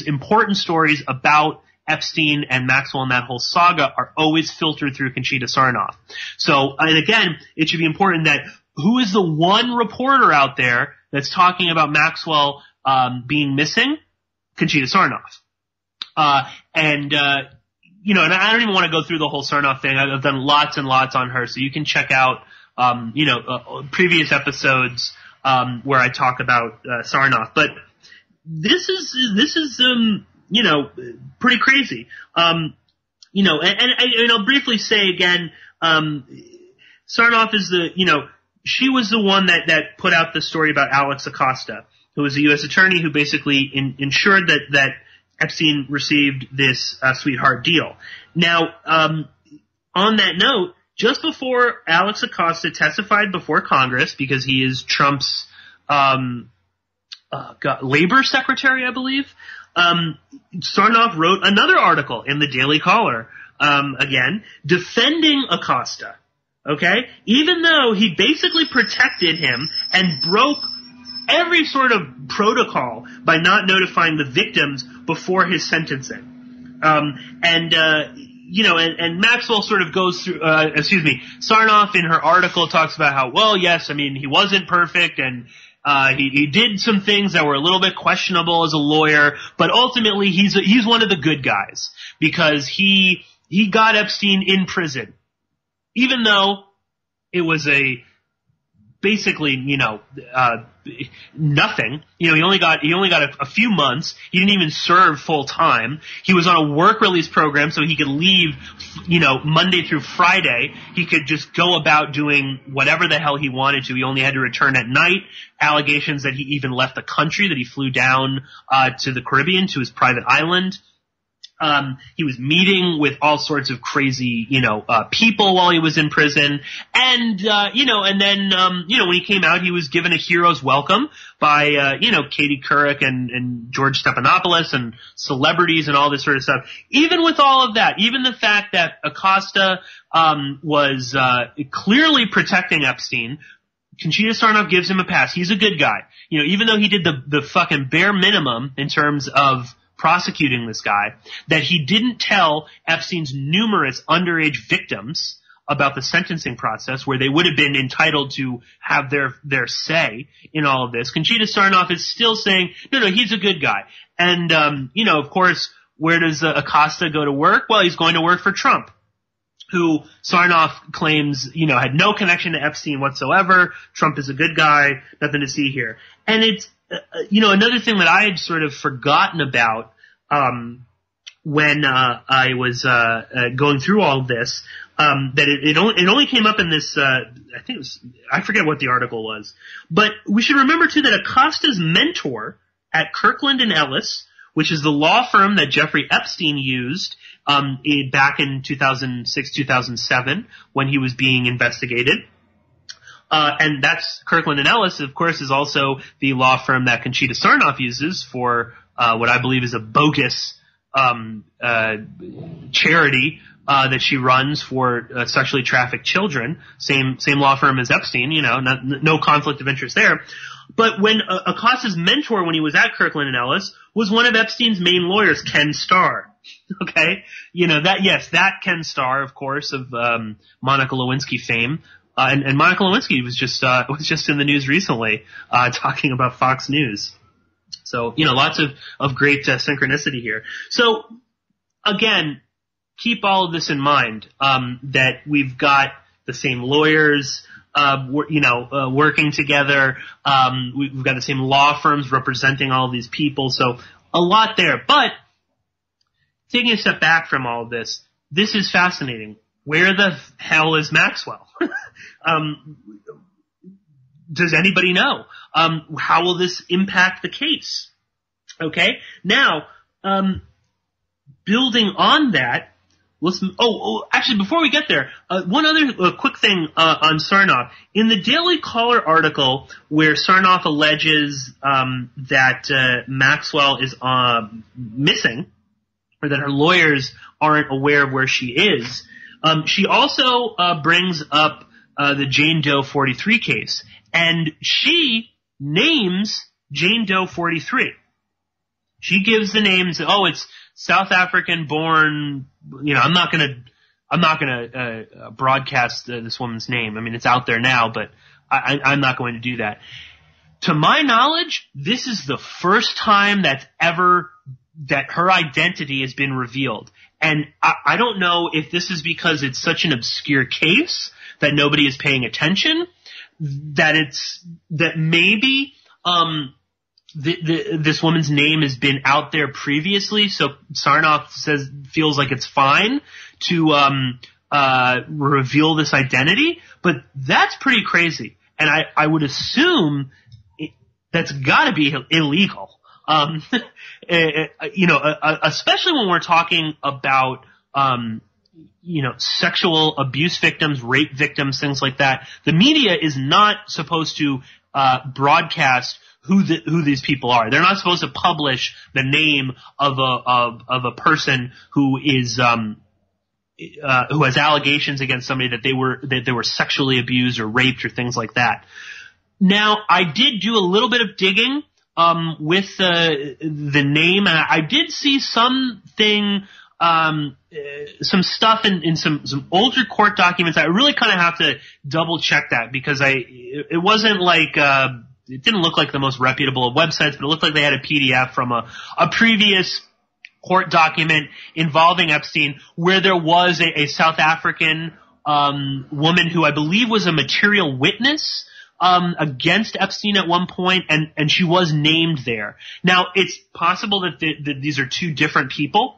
important stories about Epstein and Maxwell and that whole saga are always filtered through Conchita Sarnoff. So, and again, it should be important that who is the one reporter out there that's talking about Maxwell being missing? Conchita Sarnoff. And I don't even want to go through the whole Sarnoff thing. I've done lots and lots on her, so you can check out, previous episodes, where I talk about, Sarnoff. But this is pretty crazy. And I'll briefly say again, Sarnoff is she was the one that put out the story about Alex Acosta, who was a U.S. attorney who basically ensured that Epstein received this sweetheart deal. Now, on that note, just before Alex Acosta testified before Congress, because he is Trump's labor secretary, I believe, Sarnoff wrote another article in the Daily Caller, again, defending Acosta. Okay? Even though he basically protected him and broke every sort of protocol by not notifying the victims before his sentencing. And Maxwell sort of goes through, Sarnoff in her article talks about how, well, yes, he wasn't perfect and he did some things that were a little bit questionable as a lawyer, but ultimately he's one of the good guys because he got Epstein in prison. Even though it was basically, nothing. He only got a few months. He didn't even serve full time. He was on a work release program so he could leave, Monday through Friday. He could just go about doing whatever the hell he wanted to. He only had to return at night. Allegations that he even left the country, that he flew down to the Caribbean, to his private island. He was meeting with all sorts of crazy, people while he was in prison. And, and then, when he came out, he was given a hero's welcome by, Katie Couric and George Stephanopoulos and celebrities and all this sort of stuff. Even with all of that, even the fact that Acosta, was, clearly protecting Epstein, Conchita Sarnoff gives him a pass. He's a good guy. Even though he did the fucking bare minimum in terms of prosecuting this guy, that he didn't tell Epstein's numerous underage victims about the sentencing process where they would have been entitled to have their say in all of this. Conchita Sarnoff is still saying, no, he's a good guy. And, of course, where does Acosta go to work? Well, he's going to work for Trump, who Sarnoff claims, had no connection to Epstein whatsoever. Trump is a good guy, nothing to see here. And it's, another thing that I had sort of forgotten about, when, I was, going through all of this, that it only came up in this, I forget what the article was, but we should remember too that Acosta's mentor at Kirkland and Ellis which is the law firm that Jeffrey Epstein used back in 2006, 2007 when he was being investigated. And that's Kirkland & Ellis, of course, is also the law firm that Conchita Sarnoff uses for what I believe is a bogus charity that she runs for sexually trafficked children. Same law firm as Epstein, no conflict of interest there. But when Acosta's mentor when he was at Kirkland & Ellis was one of Epstein's main lawyers, Ken Starr. Okay? That Ken Starr, of course, of Monica Lewinsky fame. And Monica Lewinsky was just in the news recently, talking about Fox News. So, lots of great synchronicity here. So, again, keep all of this in mind, that we've got the same lawyers, working together. We've got the same law firms representing all of these people. So, a lot there. But, taking a step back from all of this is fascinating. Where the hell is Maxwell? Does anybody know? How will this impact the case? Okay. Now, building on that, actually, before we get there, one other quick thing on Sarnoff. In the Daily Caller article where Sarnoff alleges that Maxwell is missing, or that her lawyers aren't aware of where she is, she also brings up the Jane Doe 43 case, and she names Jane Doe 43. She gives the names. It's South African born. I'm not gonna broadcast this woman's name. I mean, it's out there now, but I'm not going to do that. To my knowledge, this is the first time that her identity has been revealed. And I don't know if this is because it's such an obscure case that nobody is paying attention, that maybe this woman's name has been out there previously, so Sarnoff feels like it's fine to reveal this identity, but that's pretty crazy. And I would assume that's got to be illegal. Especially when we're talking about, sexual abuse victims, rape victims, things like that. The media is not supposed to, broadcast who these people are. They're not supposed to publish the name of a person who is, who has allegations against somebody that they were sexually abused or raped or things like that. Now, I did do a little bit of digging with the name, and I did see something, some stuff in some older court documents. I really kind of have to double check that because it wasn't like it didn't look like the most reputable of websites, but it looked like they had a PDF from a previous court document involving Epstein, where there was a South African woman who I believe was a material witness against Epstein at one point, and she was named there. Now, it's possible that these are two different people.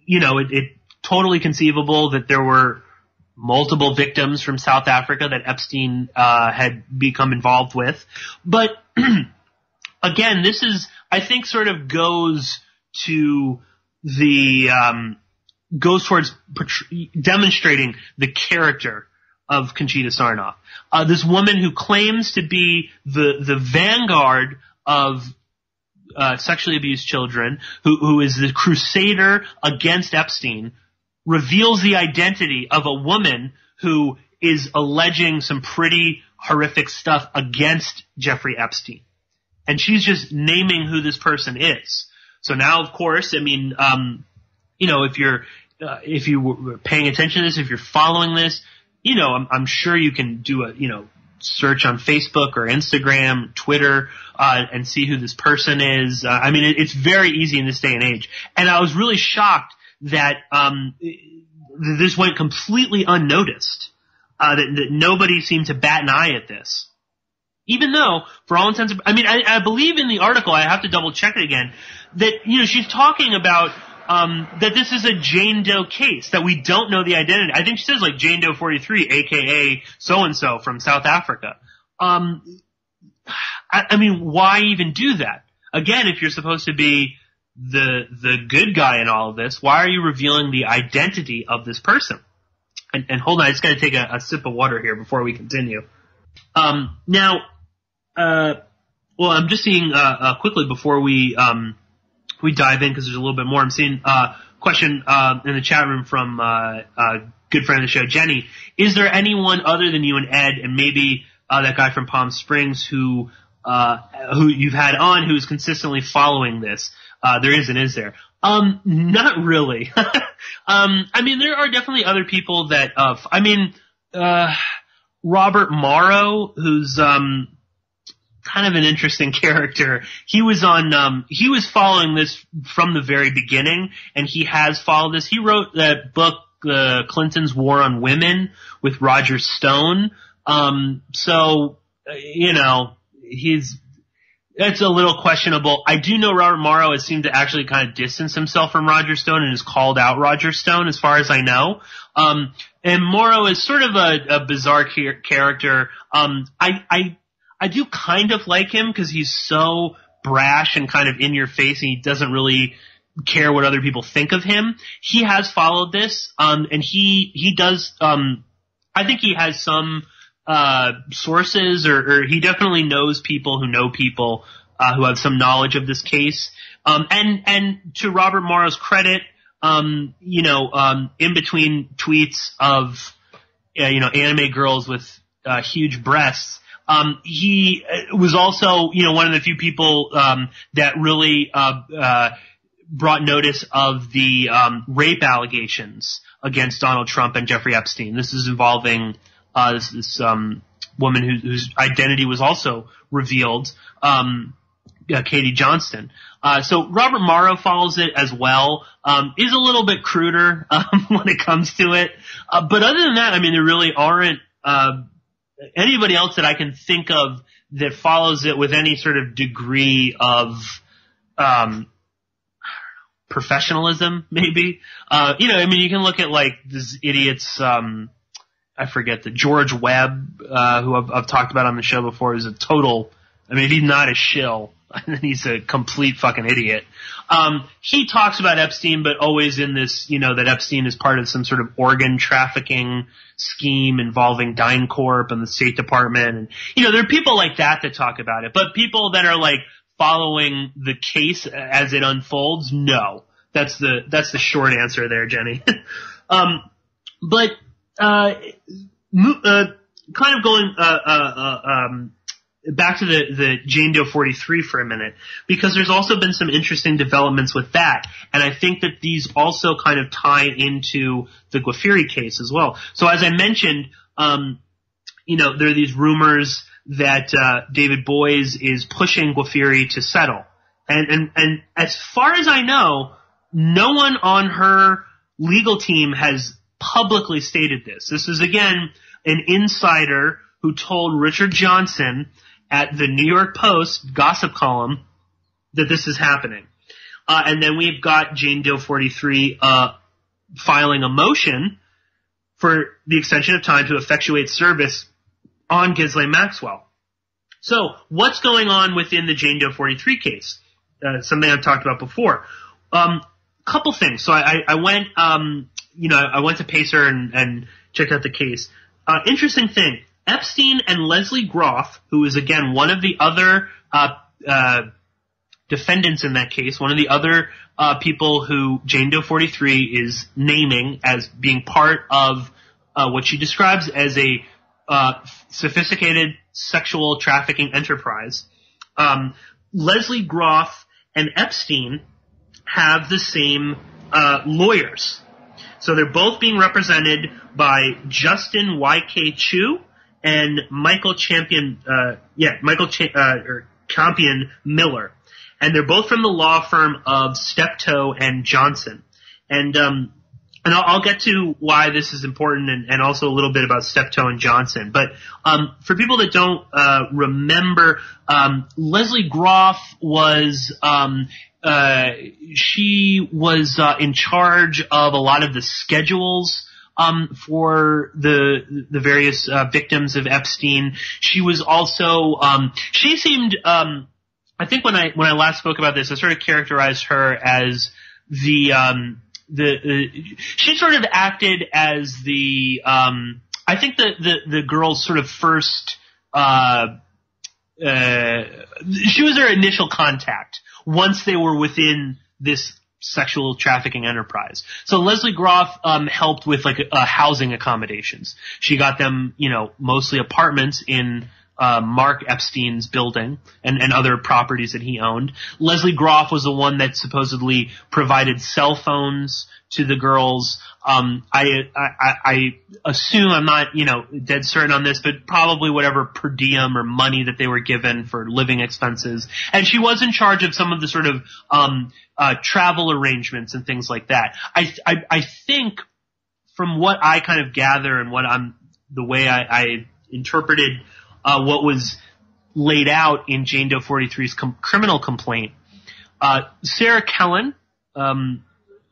It totally conceivable that there were multiple victims from South Africa that Epstein had become involved with. But again, this is, I think, sort of goes towards demonstrating the character of Conchita Sarnoff. This woman who claims to be the vanguard of sexually abused children, who is the crusader against Epstein, reveals the identity of a woman who is alleging some pretty horrific stuff against Jeffrey Epstein. And she's just naming who this person is. So now, of course, I mean, if you were paying attention to this, if you're following this, I'm sure you can do a, search on Facebook or Instagram, Twitter, and see who this person is. It's very easy in this day and age. And I was really shocked that this went completely unnoticed, that nobody seemed to bat an eye at this. Even though, for all intents and I believe in the article, I have to double check it again, that, she's talking about that this is a Jane Doe case, that we don't know the identity. I think she says like Jane Doe 43, aka so-and-so from South Africa. Why even do that? again, if you're supposed to be the good guy in all of this, why are you revealing the identity of this person? And hold on, I just got to take a sip of water here before we continue. Now, well, I'm just seeing quickly before we dive in, because there's a little bit more. I'm seeing a question in the chat room from good friend of the show, Jenny. Is there anyone other than you and Ed, and maybe that guy from Palm Springs who you've had on, who's consistently following this? There isn't, is there? Not really. I mean, there are definitely other people that, Robert Morrow, who's, kind of an interesting character. He was following this from the very beginning, and he has followed this. He wrote that book, Clinton's War on Women, with Roger Stone. It's a little questionable. I do know Robert Morrow has seemed to actually kind of distance himself from Roger Stone and has called out Roger Stone, as far as I know. And Morrow is sort of a bizarre character. I do kind of like him because he's so brash and kind of in your face, and he doesn't really care what other people think of him. He has followed this, and he does, I think he has some sources, or he definitely knows people who know people who have some knowledge of this case. And to Robert Morrow's credit, in between tweets of anime girls with huge breasts, he was also one of the few people that really brought notice of the rape allegations against Donald Trump and Jeffrey Epstein. This is involving this woman whose identity was also revealed, Katie Johnston. So Robert Morrow follows it as well. Is a little bit cruder when it comes to it. But other than that, I mean, there really aren't anybody else that I can think of that follows it with any sort of degree of professionalism, maybe. You can look at like this idiot's I forget, the George Webb, who I've talked about on the show before, is a total, he's not a shill. He's a complete fucking idiot. He talks about Epstein, but always in this, that Epstein is part of some sort of organ trafficking scheme involving DynCorp and the State Department. And, there are people like that talk about it. But people that are like following the case as it unfolds, no. That's the short answer there, Jenny. But kind of going back to the Jane Doe 43 for a minute, because there's also been some interesting developments with that, and I think that these also kind of tie into the Guafiri case as well. So as I mentioned, there are these rumors that David Boies is pushing Guafiri to settle, and as far as I know, no one on her legal team has publicly stated this. This is, again, an insider who told Richard Johnson at the New York Post gossip column that this is happening. And then we've got Jane Doe 43 filing a motion for the extension of time to effectuate service on Ghislaine Maxwell. So what's going on within the Jane Doe 43 case? Something I've talked about before. Couple things. So I went, I went to Pacer and checked out the case. Interesting thing. Epstein and Leslie Groff, who is, again, one of the other defendants in that case, one of the other people who Jane Doe 43 is naming as being part of what she describes as a sophisticated sexual trafficking enterprise. Leslie Groff and Epstein have the same lawyers. So they're both being represented by Justin Y.K. Chu and Michael Campion Miller. And they're both from the law firm of Steptoe and Johnson. And I'll get to why this is important and also a little bit about Steptoe and Johnson. But for people that don't remember, Leslie Groff was she was in charge of a lot of the schedules for the various victims of Epstein. She was also she seemed I think when I last spoke about this, I sort of characterized her as she sort of acted as the I think the girl's sort of first she was their initial contact once they were within this sexual trafficking enterprise. So Leslie Groff helped with like housing accommodations. She got them, mostly apartments in Mark Epstein's building and other properties that he owned. Leslie Groff was the one that supposedly provided cell phones to the girls. I assume, I'm not, dead certain on this, but probably whatever per diem or money that they were given for living expenses. And she was in charge of some of the sort of travel arrangements and things like that. I think from what I kind of gather and the way I interpreted what was laid out in Jane Doe 43's criminal complaint, Sarah Kellen,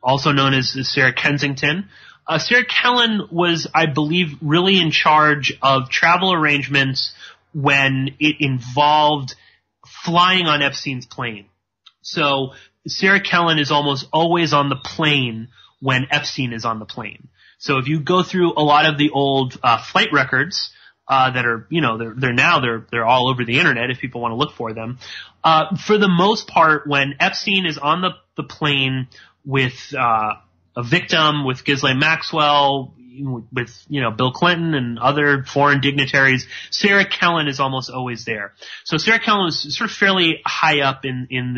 also known as Sarah Kensington, Sarah Kellen was, I believe, really in charge of travel arrangements when it involved flying on Epstein's plane. So Sarah Kellen is almost always on the plane when Epstein is on the plane. So if you go through a lot of the old flight records that are, they're all over the internet if people want to look for them. For the most part, when Epstein is on the plane with a victim, with Ghislaine Maxwell, with Bill Clinton and other foreign dignitaries, Sarah Kellen is almost always there. So Sarah Kellen was sort of fairly high up in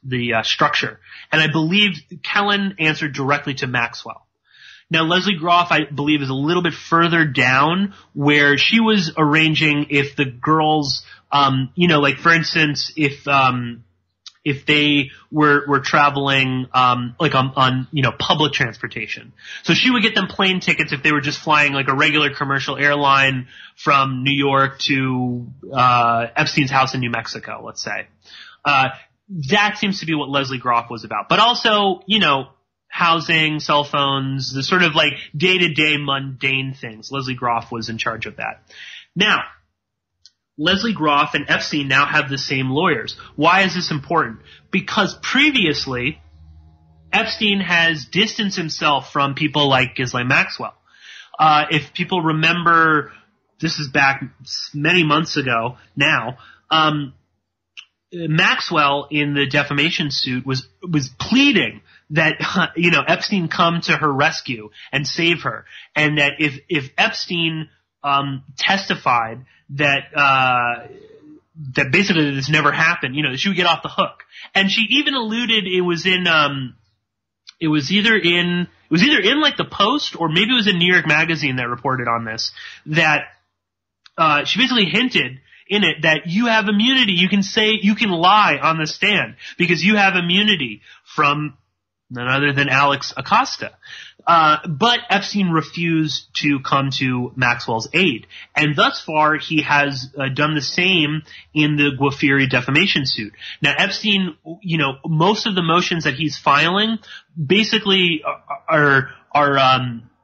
the structure, and I believe Kellen answered directly to Maxwell. Now, Leslie Groff, I believe, is a little bit further down, where she was arranging if the girls, like for instance, if they were traveling, like on public transportation. So she would get them plane tickets if they were just flying like a regular commercial airline from New York to, Epstein's house in New Mexico, let's say. That seems to be what Leslie Groff was about. But also, housing, cell phones, the sort of like day-to-day mundane things. Leslie Groff was in charge of that. Now, Leslie Groff and Epstein now have the same lawyers. Why is this important? Because previously, Epstein has distanced himself from people like Ghislaine Maxwell. If people remember, this is back many months ago now, Maxwell in the defamation suit was pleading that, Epstein come to her rescue and save her. And that if Epstein, testified that basically this never happened, she would get off the hook. And she even alluded it was either in like the Post or maybe it was in New York Magazine that reported on this, that, she basically hinted in it that you have immunity. You can lie on the stand because you have immunity from none other than Alex Acosta. But Epstein refused to come to Maxwell's aid. And thus far, he has done the same in the Guafiri defamation suit. Now, Epstein, most of the motions that he's filing basically are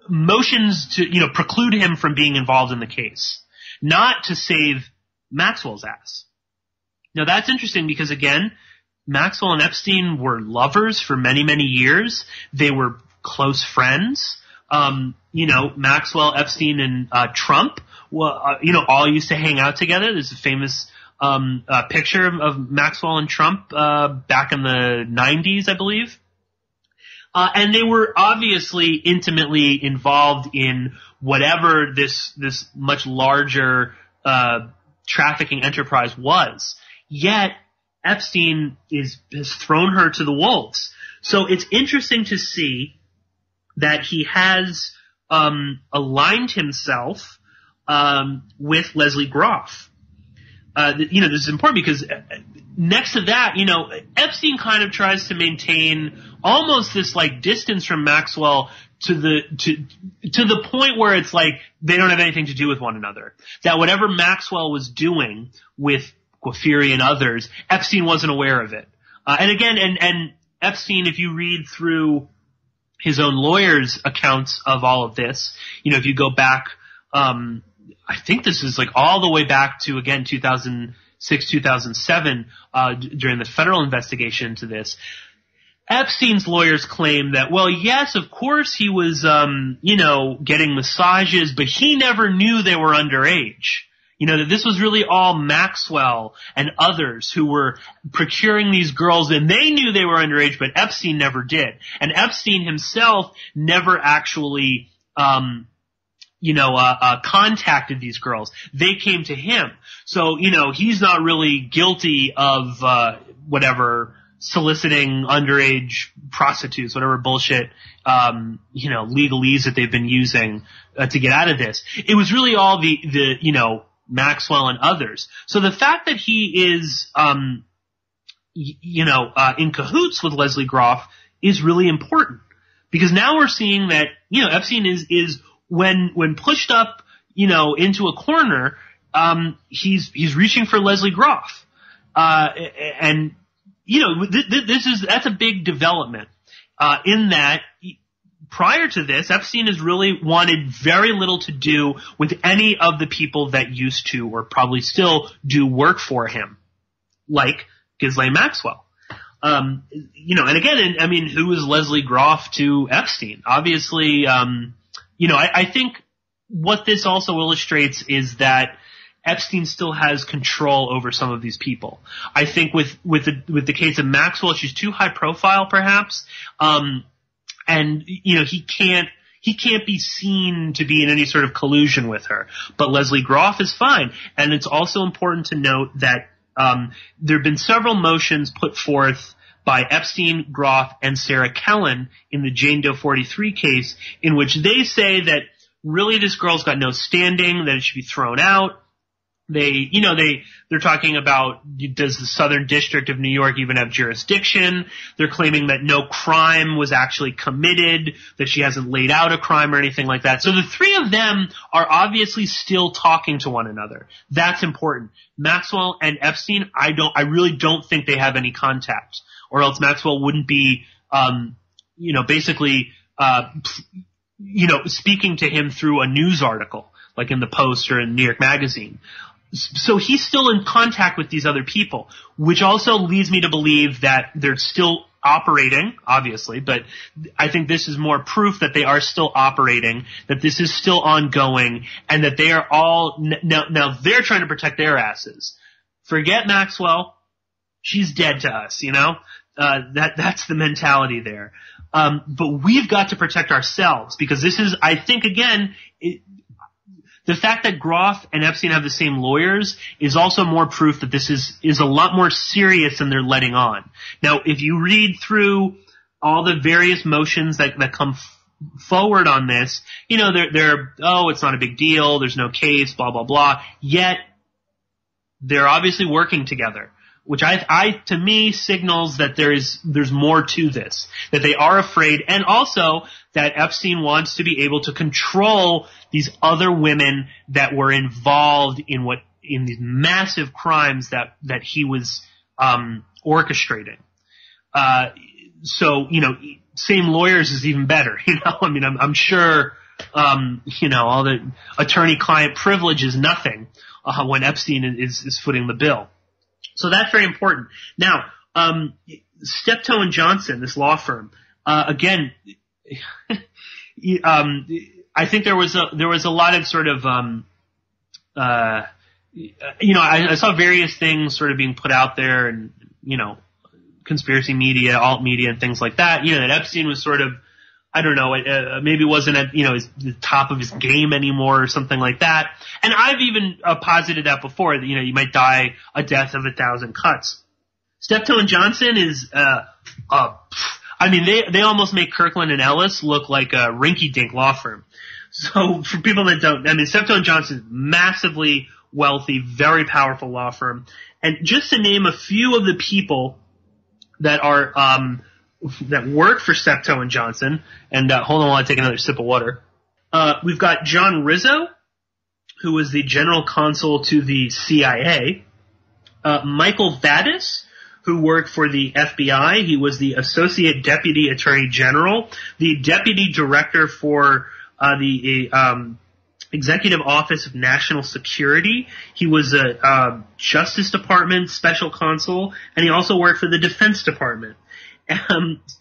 motions to, preclude him from being involved in the case, not to save Maxwell's ass. Now, that's interesting because, again, Maxwell and Epstein were lovers for many, many years. They were close friends. Maxwell, Epstein, and Trump, all used to hang out together. There's a famous picture of Maxwell and Trump back in the 90s, I believe. And they were obviously intimately involved in whatever this much larger trafficking enterprise was. Yet Epstein has thrown her to the wolves. So it's interesting to see that he has aligned himself with Leslie Groff. This is important because next to that, Epstein kind of tries to maintain almost this like distance from Maxwell to the point where it's like they don't have anything to do with one another. That whatever Maxwell was doing with Guafiri and others, Epstein wasn't aware of it. And Epstein, if you read through his own lawyer's accounts of all of this, if you go back, I think this is like all the way back to, again, 2006, 6, 2007, during the federal investigation into this. Epstein's lawyers claim that, well, yes, of course he was, getting massages, but he never knew they were underage. That this was really all Maxwell and others who were procuring these girls, and they knew they were underage, but Epstein never did. And Epstein himself never actually, contacted these girls. They came to him. So, he's not really guilty of, soliciting underage prostitutes, whatever bullshit, legalese that they've been using, to get out of this. It was really all the Maxwell and others. So the fact that he is, in cahoots with Leslie Groff is really important, because now we're seeing that, Epstein is when pushed up, into a corner, he's reaching for Leslie Groff. That's a big development, in that prior to this, Epstein has really wanted very little to do with any of the people that used to, or probably still do, work for him, like Ghislaine Maxwell. And again, who is Leslie Groff to Epstein? Obviously, I think what this also illustrates is that Epstein still has control over some of these people. I think with the case of Maxwell, she's too high profile, perhaps. And he can't be seen to be in any sort of collusion with her. But Leslie Groff is fine. And it's also important to note that there have been several motions put forth by Epstein, Groff, and Sarah Kellen in the Jane Doe 43 case, in which they say that really this girl's got no standing, that it should be thrown out. They're talking about, does the Southern District of New York even have jurisdiction? They're claiming that no crime was actually committed, that she hasn't laid out a crime or anything like that. So the three of them are obviously still talking to one another. That's important. Maxwell and Epstein, I really don't think they have any contact, or else Maxwell wouldn't be, speaking to him through a news article, like in the Post or in New York Magazine. So he's still in contact with these other people, which also leads me to believe that they're still operating, obviously, but I think this is more proof that they are still operating, that this is still ongoing, and that they are all, now they're trying to protect their asses. Forget Maxwell. She's dead to us, that's the mentality there. But we've got to protect ourselves, because this is, I think, again, the fact that Groff and Epstein have the same lawyers is also more proof that this is a lot more serious than they're letting on. Now, if you read through all the various motions that come forward on this, they're, it's not a big deal, there's no case, blah, blah, blah. Yet, they're obviously working together, which to me signals that there's more to this, that they are afraid, and also that Epstein wants to be able to control these other women that were involved in these massive crimes that he was orchestrating. Same lawyers is even better, I'm sure all the attorney-client privilege is nothing when Epstein is footing the bill. So that's very important. Now, Steptoe and Johnson, this law firm, again, I think there was a lot of sort of, I saw various things sort of being put out there, and conspiracy media, alt media, and things like that. That Epstein was sort of, I don't know, maybe wasn't at, the top of his game anymore or something like that. And I've even posited that before, that, you might die a death of 1,000 cuts. Steptoe and Johnson is, they almost make Kirkland and Ellis look like a rinky-dink law firm. So for people that don't, Steptoe and Johnson is massively wealthy, very powerful law firm. And just to name a few of the people that are, that work for Steptoe and Johnson, and hold on while I take another sip of water. We've got John Rizzo, who was the general counsel to the CIA. Michael Vadas, who worked for the FBI. He was the Associate Deputy Attorney General, the Deputy Director for the Executive Office of National Security. He was a Justice Department special counsel, and he also worked for the Defense Department.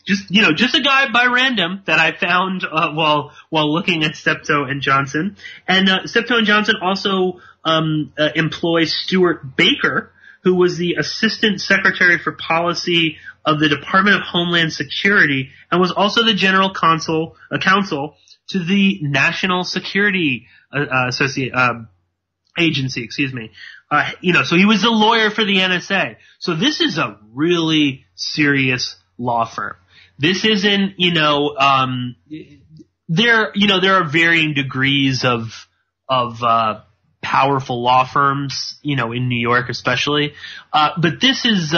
Just a guy by random that I found while looking at Steptoe and Johnson. And Steptoe and Johnson also employ Stuart Baker, who was the Assistant Secretary for Policy of the Department of Homeland Security, and was also the General Counsel to the National Security Agency. Excuse me. So he was a lawyer for the NSA. So this is a really serious law firm. This isn't, there are varying degrees of powerful law firms, in New York especially. But this is,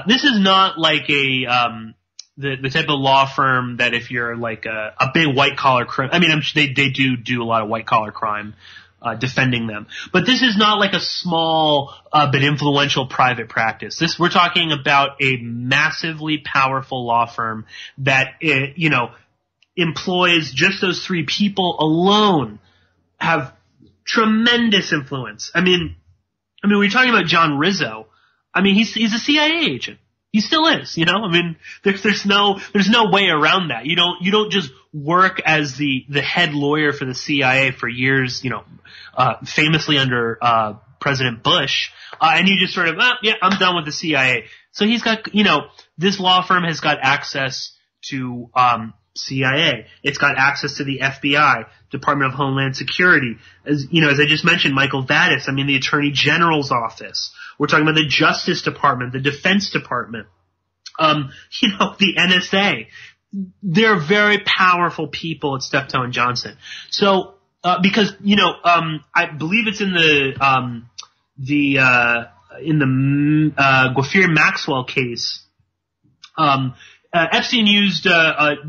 this is not like the type of law firm that if you're like a big white collar crime, I'm sure they do a lot of white collar crime, defending them. But this is not like a small, but influential private practice. We're talking about a massively powerful law firm that, employs just those three people alone, have tremendous influence. We're talking about John Rizzo. He's a CIA agent. He still is, there's no way around that. You don't just work as the head lawyer for the CIA for years, famously under, President Bush, and you just sort of, I'm done with the CIA. So he's got, this law firm has got access to, CIA. It's got access to the FBI, Department of Homeland Security. As I just mentioned, Michael Vadas, the Attorney General's office. We're talking about the Justice Department, the Defense Department, the NSA. They're very powerful people at Steptoe and Johnson. So, because, I believe it's in the Guafir Maxwell case, Epstein used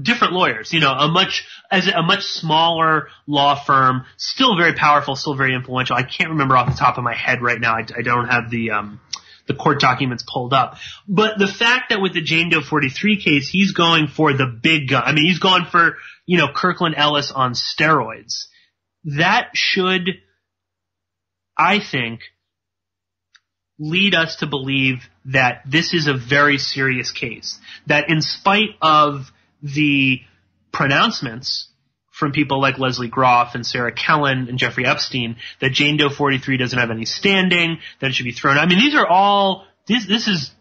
different lawyers, a much smaller law firm, still very powerful, still very influential. I can't remember off the top of my head right now. I don't have the court documents pulled up. But the fact that with the Jane Doe 43 case, he's going for the big gun. He's going for, Kirkland Ellis on steroids. That should, I think, lead us to believe that this is a very serious case. That in spite of the pronouncements from people like Leslie Groff and Sarah Kellen and Jeffrey Epstein that Jane Doe 43 doesn't have any standing, that it should be thrown out. These are all, this is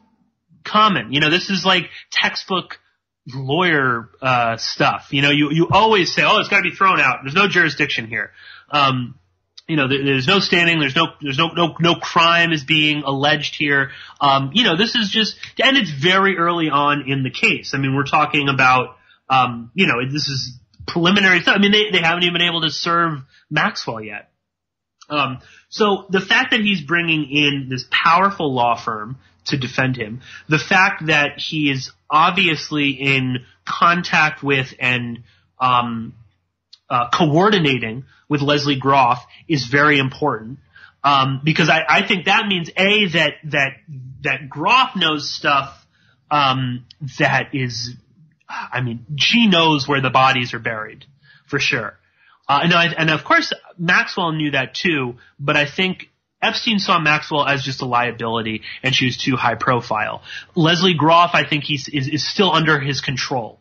common. This is like textbook lawyer stuff. You always say, it's got to be thrown out. There's no jurisdiction here. There's no standing. There's no crime is being alleged here. This is just, and it's very early on in the case. We're talking about, this is preliminary stuff. They haven't even been able to serve Maxwell yet. So the fact that he's bringing in this powerful law firm to defend him, the fact that he is obviously in contact with and, coordinating with Leslie Groff is very important, because I think that means that Groff knows stuff, that is, she knows where the bodies are buried, for sure. And of course Maxwell knew that too, but I think Epstein saw Maxwell as just a liability and she was too high profile. Leslie Groff, I think is still under his control.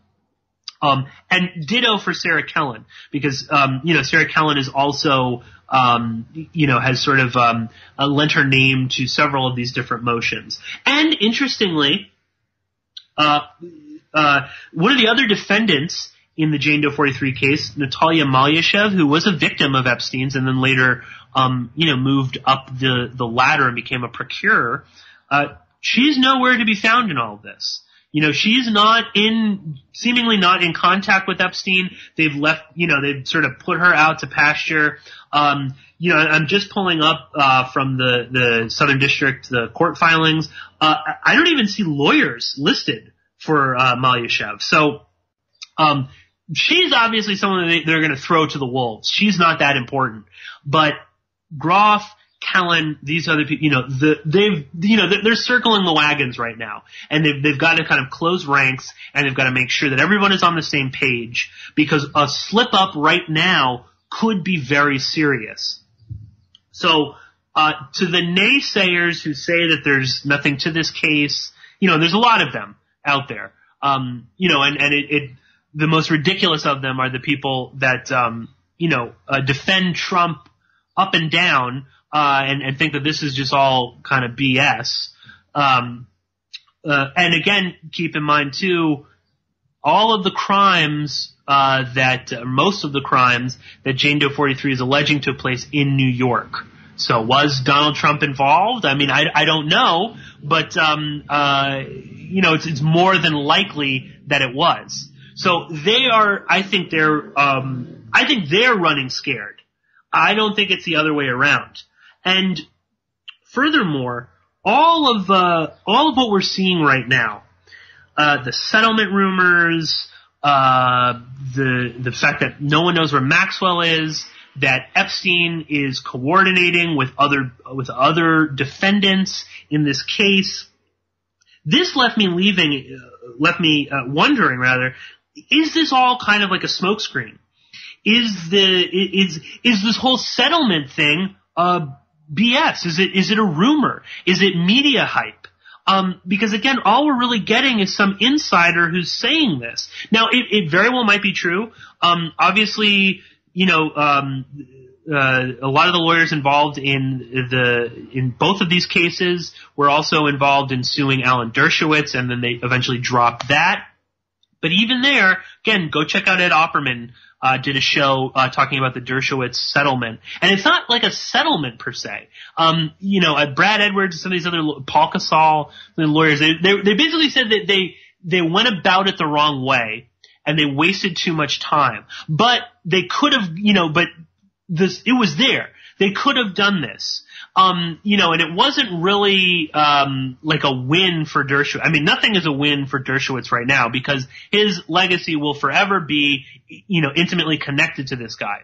And ditto for Sarah Kellen, because, Sarah Kellen is also, has sort of, lent her name to several of these different motions. And interestingly, one of the other defendants in the Jane Doe 43 case, Natalia Malyashev, who was a victim of Epstein's and then later, moved up the ladder and became a procurer, she's nowhere to be found in all of this. She's seemingly not in contact with Epstein. They've left, they've sort of put her out to pasture. I'm just pulling up, from the Southern District, the court filings. I don't even see lawyers listed for, Malyashev. So, she's obviously someone that they're going to throw to the wolves. She's not that important. But Groff Kellen, these other people, they're circling the wagons right now, and they've got to kind of close ranks, and they've got to make sure that everyone is on the same page, because a slip up right now could be very serious. So, to the naysayers who say that there's nothing to this case, there's a lot of them out there. The most ridiculous of them are the people that, defend Trump up and down, and think that this is just all kind of BS. And again, keep in mind too, all of the crimes, most of the crimes that Jane Doe 43 is alleging took place in New York. So was Donald Trump involved? I mean, I don't know, but, it's more than likely that it was. So I think they're running scared. I don't think it's the other way around. And furthermore, all of what we're seeing right now, the settlement rumors, the fact that no one knows where Maxwell is, that Epstein is coordinating with other defendants in this case. This left me wondering rather, is this all kind of like a smokescreen? Is this whole settlement thing BS? Is it a rumor? Is it media hype? Because again, all we're really getting is some insider who's saying this. Now, it very well might be true. Obviously, a lot of the lawyers involved in both of these cases were also involved in suing Alan Dershowitz, and then they eventually dropped that. But even there, again, go check out Ed Opperman, did a show, talking about the Dershowitz settlement. And it's not like a settlement per se. Brad Edwards, some of these other, Paul Casal, the lawyers, they basically said that they went about it the wrong way, and they wasted too much time. But they could have, it was there. They could have done this. And it wasn't really, like a win for Dershowitz. I mean, nothing is a win for Dershowitz right now, because his legacy will forever be, intimately connected to this guy.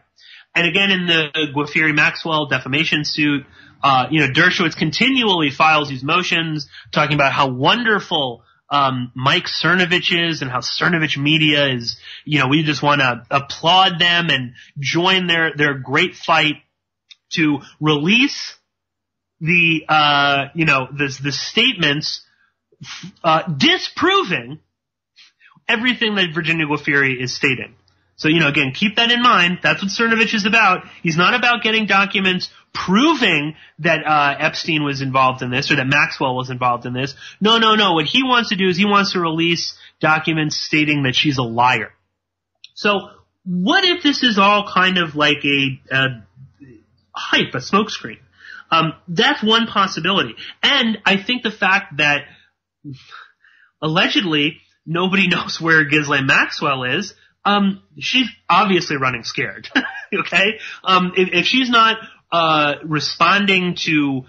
And again, in the Guafiri-Maxwell defamation suit, Dershowitz continually files these motions talking about how wonderful Mike Cernovich is, and how Cernovich Media is, we just want to applaud them and join their great fight to release the statements, disproving everything that Virginia Guafiri is stating. So, again, keep that in mind. That's what Cernovich is about. He's not about getting documents proving that Epstein was involved in this, or that Maxwell was involved in this. No. What he wants to do is he wants to release documents stating that she's a liar. So what if this is all kind of like a hype, a smokescreen? That's one possibility. And I think the fact that allegedly nobody knows where Ghislaine Maxwell is, she's obviously running scared. Okay? If she's not responding to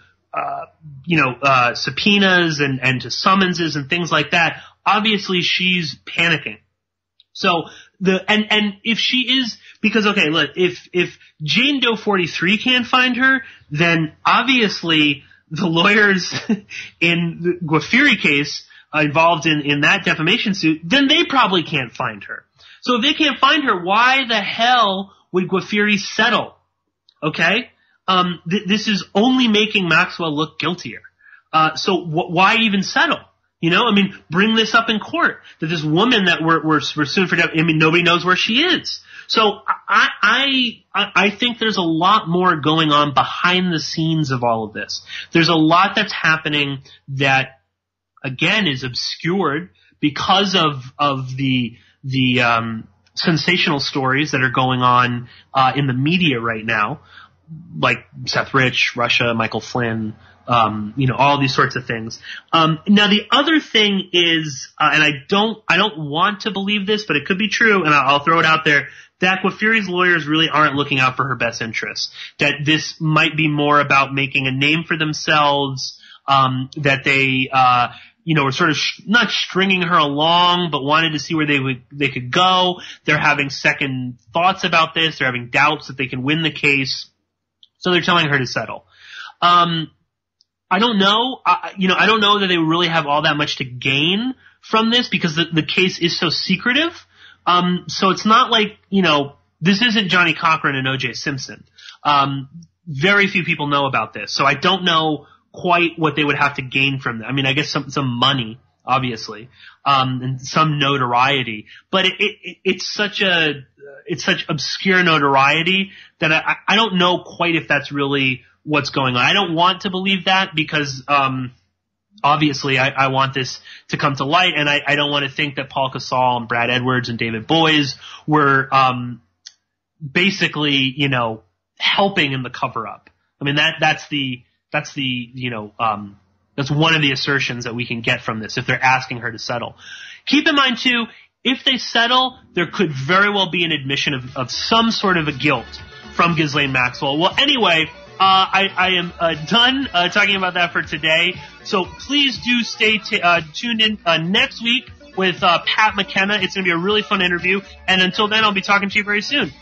subpoenas and to summonses and things like that, obviously she's panicking. So and if she is, because okay, look, if Jane Doe 43 can't find her, then obviously the lawyers in the Guafiri case involved in that defamation suit, then they probably can't find her. So if they can't find her, why the hell would Guafiri settle? Okay? This is only making Maxwell look guiltier. So why even settle? Bring this up in court, that this woman that we're suing for death, nobody knows where she is. So I think there's a lot more going on behind the scenes of all of this. There's a lot that's happening that, again, is obscured because of the sensational stories that are going on in the media right now, like Seth Rich, Russia, Michael Flynn, all these sorts of things. Now the other thing is, and I don't want to believe this, but it could be true, and I'll throw it out there, that Guafiri's lawyers really aren't looking out for her best interests. That this might be more about making a name for themselves, that they, were sort of not stringing her along, but wanted to see where they could go. They're having second thoughts about this. They're having doubts that they can win the case. So they're telling her to settle. I don't know. I don't know that they really have all that much to gain from this because the case is so secretive. So it's not like, this isn't Johnny Cochran and OJ Simpson. Very few people know about this. So I don't know quite what they would have to gain from that. I mean, I guess some money, obviously, and some notoriety, but it's such obscure notoriety that I don't know quite if that's really what's going on. I don't want to believe that because, obviously I want this to come to light, and I don't want to think that Paul Casal and Brad Edwards and David Boies were, basically, helping in the cover up. I mean, that's one of the assertions that we can get from this if they're asking her to settle. Keep in mind too, if they settle, there could very well be an admission of some sort of a guilt from Ghislaine Maxwell. Well, anyway, I am done talking about that for today. So please do stay tuned in next week with Pat McKenna. It's going to be a really fun interview. And until then, I'll be talking to you very soon.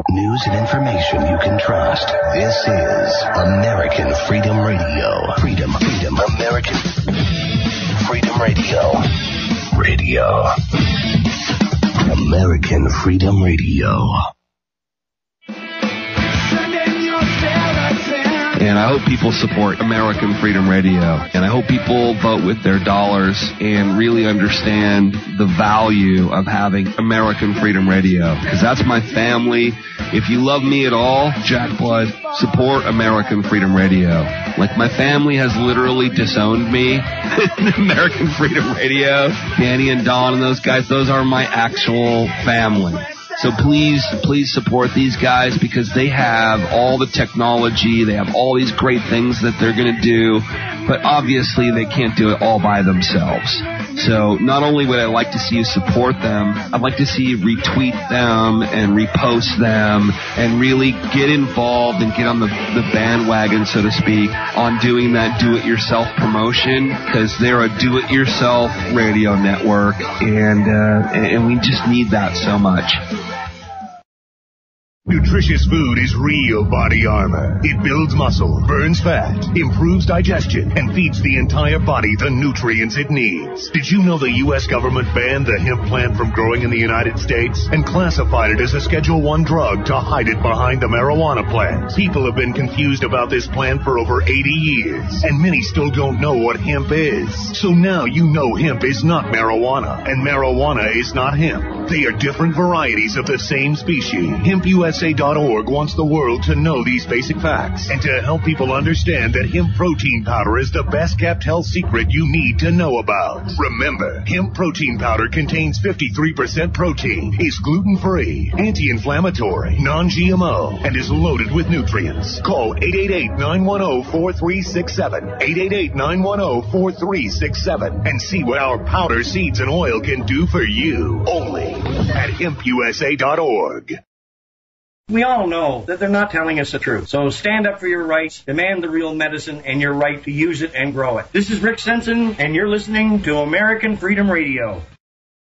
News and information you can trust. This is American Freedom Radio. Freedom, American Freedom Radio. American Freedom Radio. And I hope people support American Freedom Radio. And I hope people vote with their dollars and really understand the value of having American Freedom Radio. Because that's my family. If you love me at all, Jack Blood, support American Freedom Radio. Like, my family has literally disowned me. American Freedom Radio, Danny and Don and those guys, those are my actual family. So please support these guys because they have all the technology, they have all these great things that they're going to do, but obviously they can't do it all by themselves. So not only would I like to see you support them, I'd like to see you retweet them and repost them and really get involved and get on the bandwagon, so to speak, on doing that do-it-yourself promotion, because they're a do-it-yourself radio network, and we just need that so much. Nutritious food is real body armor. It builds muscle, burns fat, improves digestion, and feeds the entire body the nutrients it needs. Did you know the U.S. government banned the hemp plant from growing in the United States and classified it as a Schedule I drug to hide it behind the marijuana plant? People have been confused about this plant for over 80 years, and many still don't know what hemp is. So now you know hemp is not marijuana, and marijuana is not hemp. They are different varieties of the same species. HempUSA.org wants the world to know these basic facts and to help people understand that hemp protein powder is the best kept health secret you need to know about. Remember, hemp protein powder contains 53% protein, is gluten-free, anti-inflammatory, non-GMO, and is loaded with nutrients. Call 888-910-4367, 888-910-4367, and see what our powder, seeds, and oil can do for you. Only at HempUSA.org. We all know that they're not telling us the truth. So stand up for your rights, demand the real medicine, and your right to use it and grow it. This is Rick Simpson, and you're listening to American Freedom Radio.